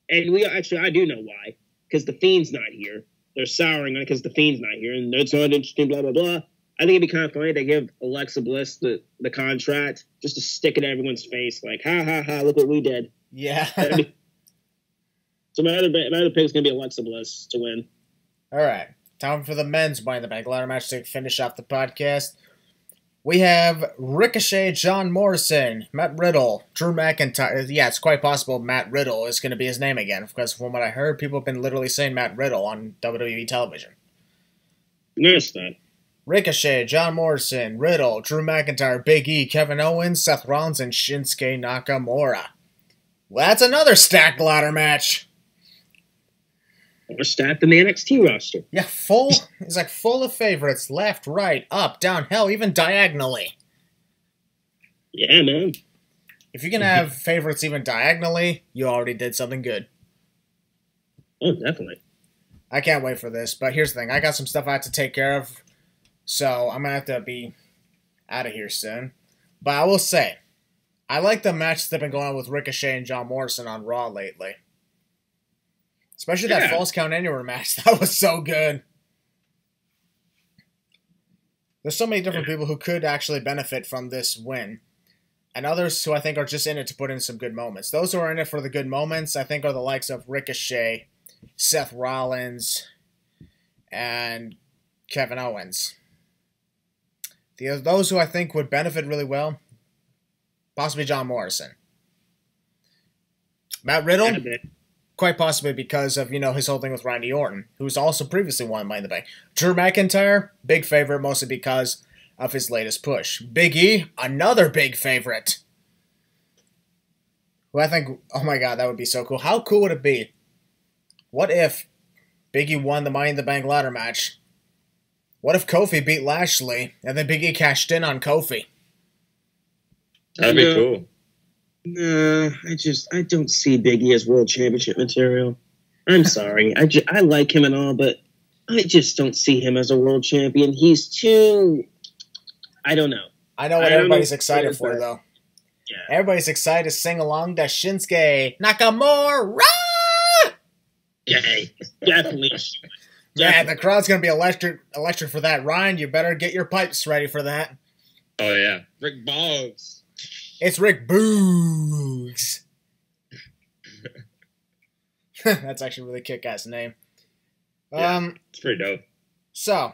And I do know why. Because the Fiend's not here. They're souring on it because the Fiend's not here. And it's not interesting, blah, blah, blah. I think it'd be kind of funny to give Alexa Bliss the contract just to stick it in everyone's face. Like, ha, ha, ha, look what we did. Yeah. So my other pick is going to be Alexa Bliss to win. All right. Time for the men's Money in the Bank ladder match to finish off the podcast. We have Ricochet, John Morrison, Matt Riddle, Drew McIntyre. Yeah, it's quite possible Matt Riddle is going to be his name again, because from what I heard, people have been literally saying Matt Riddle on WWE television. Notice that. Ricochet, John Morrison, Riddle, Drew McIntyre, Big E, Kevin Owens, Seth Rollins, and Shinsuke Nakamura. Well, that's another stacked ladder match. Or stacked in the NXT roster. Yeah, it's like full of favorites, left, right, up, down, hell, even diagonally. Yeah, man. If you can have favorites even diagonally, you already did something good. Oh, definitely. I can't wait for this, but here's the thing. I got some stuff I have to take care of, so I'm going to have to be out of here soon. But I will say, I like the matches that have been going on with Ricochet and John Morrison on Raw lately. Especially that False Count Anywhere match. That was so good. There's so many different people who could actually benefit from this win. And others who I think are just in it to put in some good moments. Those who are in it for the good moments, I think, are the likes of Ricochet, Seth Rollins, and Kevin Owens. Those who I think would benefit really well, possibly John Morrison. Matt Riddle, quite possibly because of, his whole thing with Randy Orton, who's also previously won Money in the Bank. Drew McIntyre, big favorite, mostly because of his latest push. Big E, another big favorite. Who I think, oh my god, that would be so cool. How cool would it be? What if Big E won the Money in the Bank ladder match? What if Kofi beat Lashley, and then Big E cashed in on Kofi? That'd be cool. No, I don't see Big E as World Championship material. I'm sorry. I like him and all, but I just don't see him as a World Champion. He's too... I don't know. I know what everybody's excited for, though. Yeah. Everybody's excited to sing along to Shinsuke Nakamura! Yay. Definitely. Yeah, the crowd's going to be electric for that. Ryan, you better get your pipes ready for that. Oh, yeah. Rick Boggs. It's Rick Boogs. That's actually a really kick-ass name. It's pretty dope. So,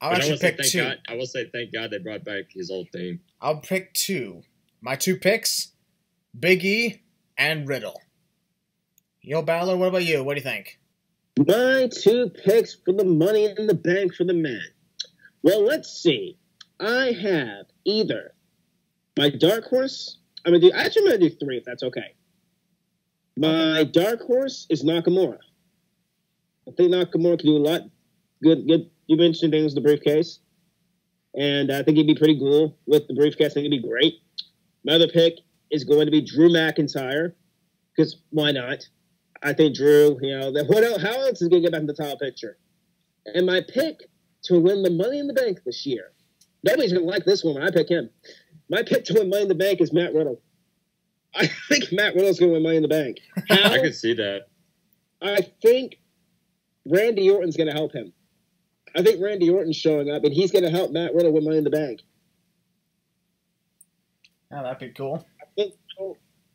I'll actually pick two. I will say thank God they brought back his old theme. I'll pick two. My two picks, Big E and Riddle. Yo, Balor, what about you? What do you think? My two picks for the Money in the Bank for the men. Well, let's see. I have either my dark horse. I'm gonna do three if that's okay. My dark horse is Nakamura. I think Nakamura can do a lot. Good. You mentioned things with the briefcase, and I think he'd be pretty cool with the briefcase. I think he'd be great. My other pick is going to be Drew McIntyre, because why not? I think Drew, how else is he going to get back in the title picture? And my pick to win the Money in the Bank this year. Nobody's going to like this one when I pick him. My pick to win Money in the Bank is Matt Riddle. I think Matt Riddle's going to win Money in the Bank. How? I could see that. I think Randy Orton's going to help him. I think Randy Orton's showing up, and he's going to help Matt Riddle win Money in the Bank. Oh, that'd be cool.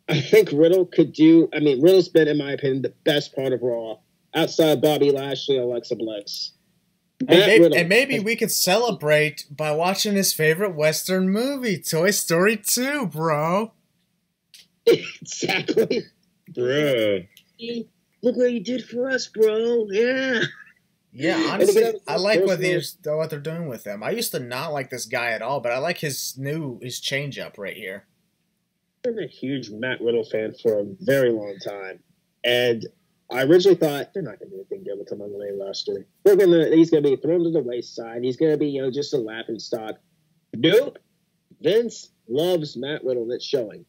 I think Riddle could do... I mean, Riddle's been, in my opinion, the best part of Raw, outside Bobby Lashley and Alexa Bliss. And maybe we could celebrate by watching his favorite Western movie, Toy Story 2, bro. Exactly. Bro. Look what you did for us, bro. Yeah. Yeah, honestly, I like what they're doing with him. I used to not like this guy at all, but I like his change up right here. I've been a huge Matt Riddle fan for a very long time, and I originally thought they're not going to do anything good with him on the main roster. He's going to be thrown to the wayside. He's going to be just a laughing stock. Nope. Vince loves Matt Riddle. That's showing.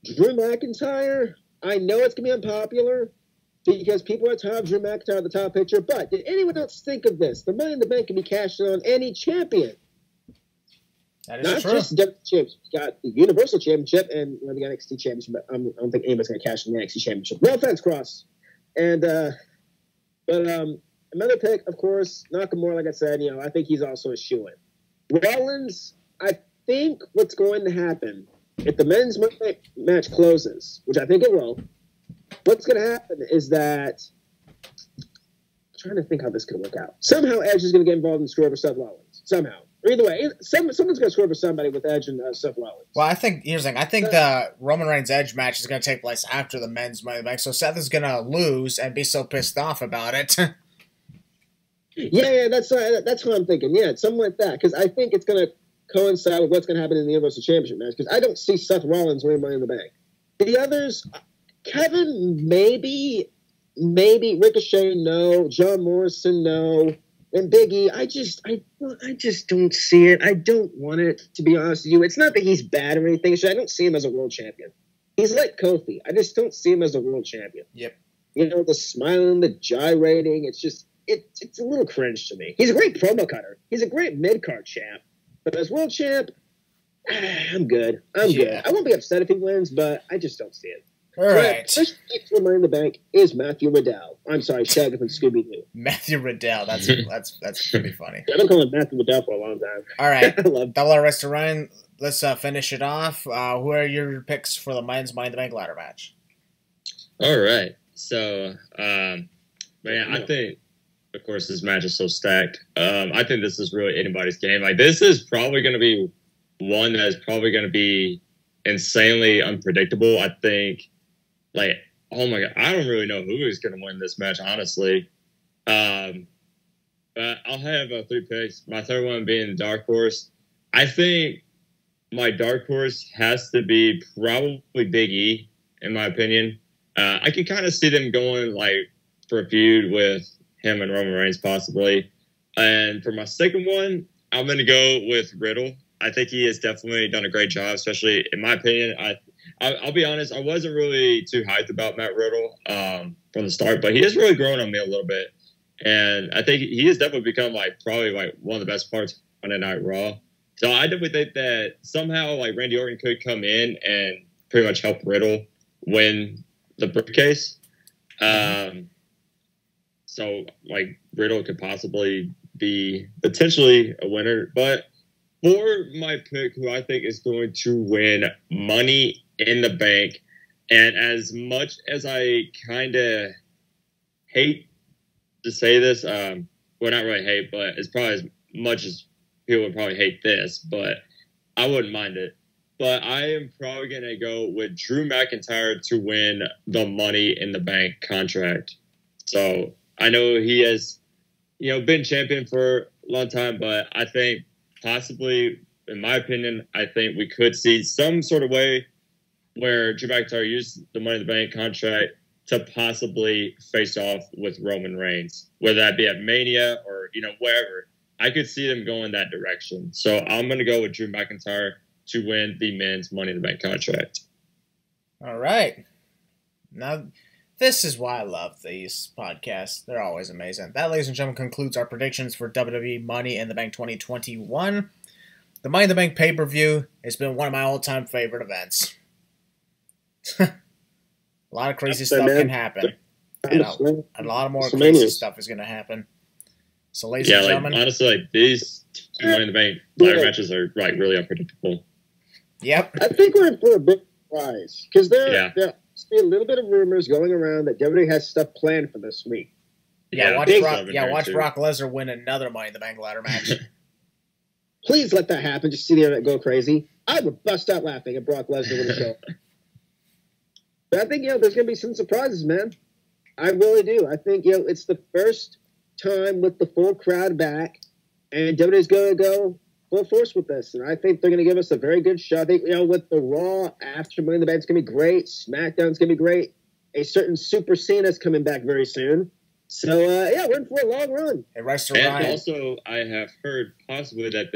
Drew McIntyre. I know it's going to be unpopular, because people are tired of Drew McIntyre at the top picture, but did anyone else think of this? The Money in the Bank can be cashed in on any champion. That is Not true. just the championship. You got the Universal Championship and the NXT Championship, but I don't think anybody's going to cash in the NXT Championship. No offense, Cross. And, another pick, of course, Nakamura, like I said, I think he's also a shoo-in. Rollins, I think what's going to happen, if the men's match closes, which I think it will, what's going to happen is that, I'm trying to think how this could work out. Somehow Edge is going to get involved and screw over Seth Rollins. Somehow. Or either way, someone's going to screw over somebody with Edge and Seth Rollins. Well, here's the thing. I think the Roman Reigns Edge match is going to take place after the men's Money in the Bank, so Seth is going to lose and be so pissed off about it. Yeah, that's what I'm thinking. Yeah, something like that, because I think it's going to coincide with what's going to happen in the Universal Championship match, because I don't see Seth Rollins winning Money in the Bank. The others, Kevin, maybe Ricochet, no. John Morrison, no. And Big E, I just don't see it. I don't want it, to be honest with you. It's not that he's bad or anything. So I don't see him as a world champion. He's like Kofi. I just don't see him as a world champion. Yep. You know, the smiling, the gyrating, it's just, it's a little cringe to me. He's a great promo cutter. He's a great mid-card champ. But as world champ, I'm good. I'm good. I won't be upset if he wins, but I just don't see it. All right. First pick for Money in the Bank is Matthew Riddell. I'm sorry, Shaggy from Scooby-Doo. Matthew Riddell. That's pretty funny. I've been calling Matthew Riddell for a long time. All right. I love Double R Rest Ryan. Let's finish it off. Who are your picks for the men's Money in the Bank ladder match? All right. So, man, I think, of course, this match is so stacked. I think this is really anybody's game. Like, this is probably going to be one that is probably going to be insanely unpredictable. I think, like, oh my God, I don't really know who is going to win this match, honestly. But I'll have 3 picks. My third one being the dark horse. I think my dark horse has to be probably Big E, in my opinion. I can kind of see them going, like, for a feud with him and Roman Reigns, possibly. And for my second one, I'm going to go with Riddle. I think he has definitely done a great job, especially, in my opinion. I'll be honest, I wasn't really too hyped about Matt Riddle from the start, but he has really grown on me a little bit. And I think he has definitely become, like, probably, like, one of the best parts on Monday Night Raw. So I definitely think that somehow, like, Randy Orton could come in and pretty much help Riddle win the briefcase. So, like, Riddle could possibly be potentially a winner. But for my pick, who I think is going to win Money in the Bank, and as much as I kind of hate to say this, well, not really hate, but it's probably as much as people would probably hate this, but I wouldn't mind it. But I am probably going to go with Drew McIntyre to win the Money in the Bank contract. So I know he has, been champion for a long time, but I think possibly, in my opinion, I think we could see some sort of way where Drew McIntyre used the Money in the Bank contract to possibly face off with Roman Reigns, whether that be at Mania or, wherever. I could see them going that direction. So I'm going to go with Drew McIntyre to win the men's Money in the Bank contract. All right. Now, this is why I love these podcasts. They're always amazing. That, ladies and gentlemen, concludes our predictions for WWE Money in the Bank 2021. The Money in the Bank pay-per-view has been one of my all-time favorite events. A lot of crazy stuff can happen. And a lot of more crazy stuff is going to happen. So, ladies and gentlemen. Honestly, like, these two Money in the Bank ladder matches are, like, really unpredictable. Yep. I think we're in for a big surprise. Because there must be a little bit of rumors going around that WWE has stuff planned for this week. Watch Brock Lesnar win another Money in the Bank ladder match. Please let that happen. Just see the internet go crazy. I would bust out laughing at Brock Lesnar when he show. But I think, there's going to be some surprises, man. I really do. I think, it's the first time with the full crowd back, and WWE's going to go full force with this. And I think they're going to give us a very good show. I think, with the Raw after Money in the Bank, it's going to be great. SmackDown's going to be great. A certain Super Cena's coming back very soon. So, we're in for a long run. And also, I have heard possibly that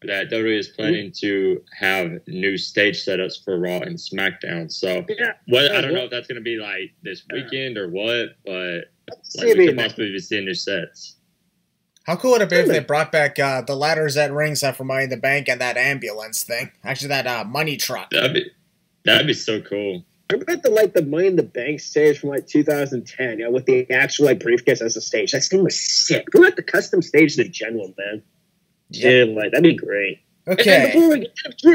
that WWE is planning to have new stage setups for Raw and SmackDown. So, I don't know if that's going to be, like, this weekend or what, but we could possibly be seeing new sets. How cool would it be if they brought back the ladders at ringside for Money in the Bank and that ambulance thing? Actually, that money truck. That'd be so cool. What about the Money in the Bank stage from 2010? With the actual briefcase as a stage. That thing was sick. What about the custom stage in general, man? Yeah, that'd be great. Okay. And before we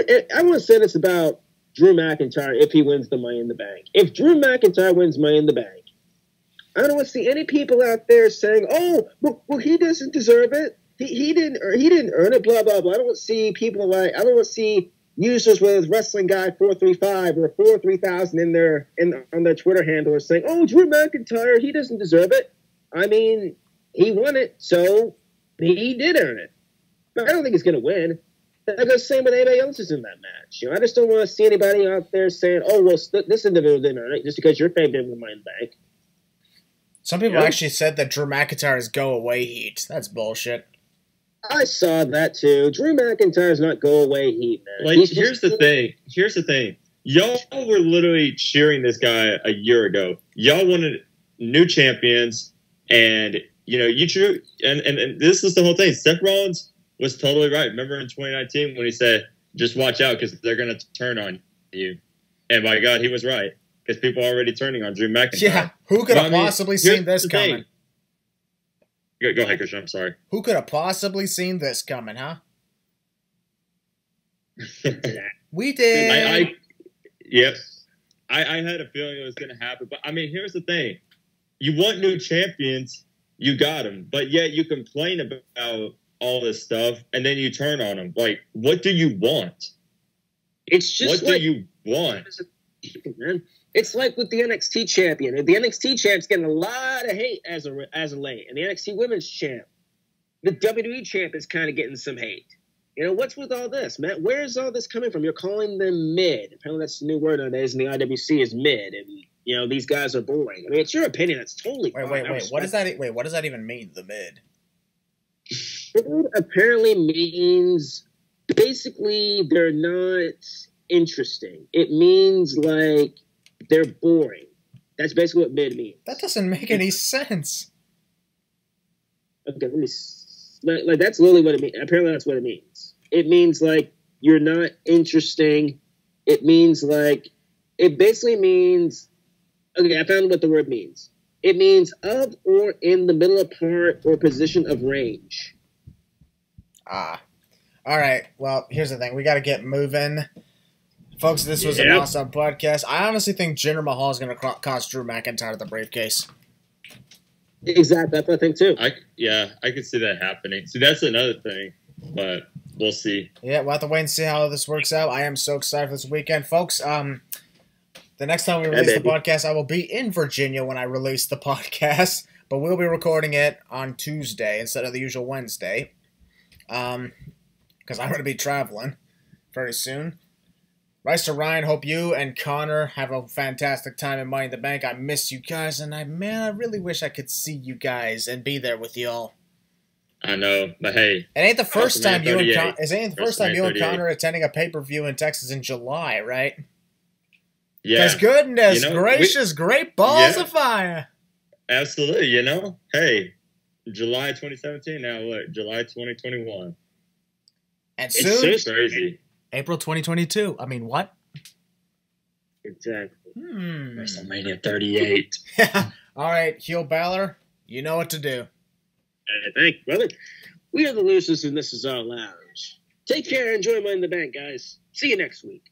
get, I want to say this about Drew McIntyre if he wins the Money in the Bank. If Drew McIntyre wins Money in the Bank, I don't want to see any people out there saying, "Oh, well, he doesn't deserve it. He didn't earn it." Blah blah blah. I don't want to see people I don't want to see users with Wrestling Guy 435 or 43000 on their Twitter handle saying, "Oh, Drew McIntyre, he doesn't deserve it." I mean, he won it, so he did earn it. But I don't think he's going to win. That goes the same with anybody else who's in that match. I just don't want to see anybody out there saying, "Oh, well, this individual didn't earn it just because your fame didn't win Money in the Bank." Some people actually said that Drew McIntyre's go-away heat. That's bullshit. I saw that too. Drew McIntyre's not go-away heat, man. Like, here's the thing. Y'all were literally cheering this guy a year ago. Y'all wanted new champions, and you drew. And this is the whole thing. Seth Rollins was totally right. Remember in 2019 when he said, "Just watch out because they're gonna turn on you," and by God, he was right because people are already turning on Drew McIntyre. Yeah, who could have possibly seen this coming? Go ahead, Christian. I'm sorry. Who could have possibly seen this coming, huh? We did. I had a feeling it was going to happen. But, I mean, here's the thing. You want new champions, you got them. But yet you complain about all this stuff, and then you turn on them. Like, what do you want? It's just what do you want? Man. It's like with the NXT champion. The NXT champ's getting a lot of hate as of late. And the NXT women's champ. The WWE champ is kind of getting some hate. What's with all this, Matt? Where is all this coming from? You're calling them mid. Apparently that's the new word nowadays in the IWC is mid. And, these guys are boring. I mean, it's your opinion. That's totally fine. Wait. What does that even mean, the mid? Mid apparently means basically they're not interesting. It means like they're boring. That's basically what mid means. That doesn't make any sense. Okay, let me... Like, that's literally what it means. Apparently that's what it means. It means, like, you're not interesting. It means, like... It basically means... Okay, I found what the word means. It means of or in the middle of part or position of range. Ah. All right. Well, here's the thing. We got to get moving. Folks, this was an awesome podcast. I honestly think Jinder Mahal is going to cost Drew McIntyre the briefcase. Exactly. That's what I think, too. I could see that happening. See, that's another thing, but we'll see. Yeah, we'll have to wait and see how this works out. I am so excited for this weekend. Folks, the next time we release the podcast, I will be in Virginia when I release the podcast, but we'll be recording it on Tuesday instead of the usual Wednesday, because I'm going to be traveling very soon. Rice to Ryan, hope you and Connor have a fantastic time in Money in the Bank. I miss you guys, and I really wish I could see you guys and be there with y'all. I know, but hey, it ain't the first time you and Connor are attending a pay-per-view in Texas in July, right? Yeah. Because goodness gracious, great balls of fire. Absolutely, Hey, July 2017 now, what? July 2021. And soon, it's so crazy. April 2022. I mean, what? Exactly. WrestleMania 38. All right, Heel Balor, you know what to do. Thank you, brother. We are the Losers, and this is our lounge. Take care. Enjoy Money in the Bank, guys. See you next week.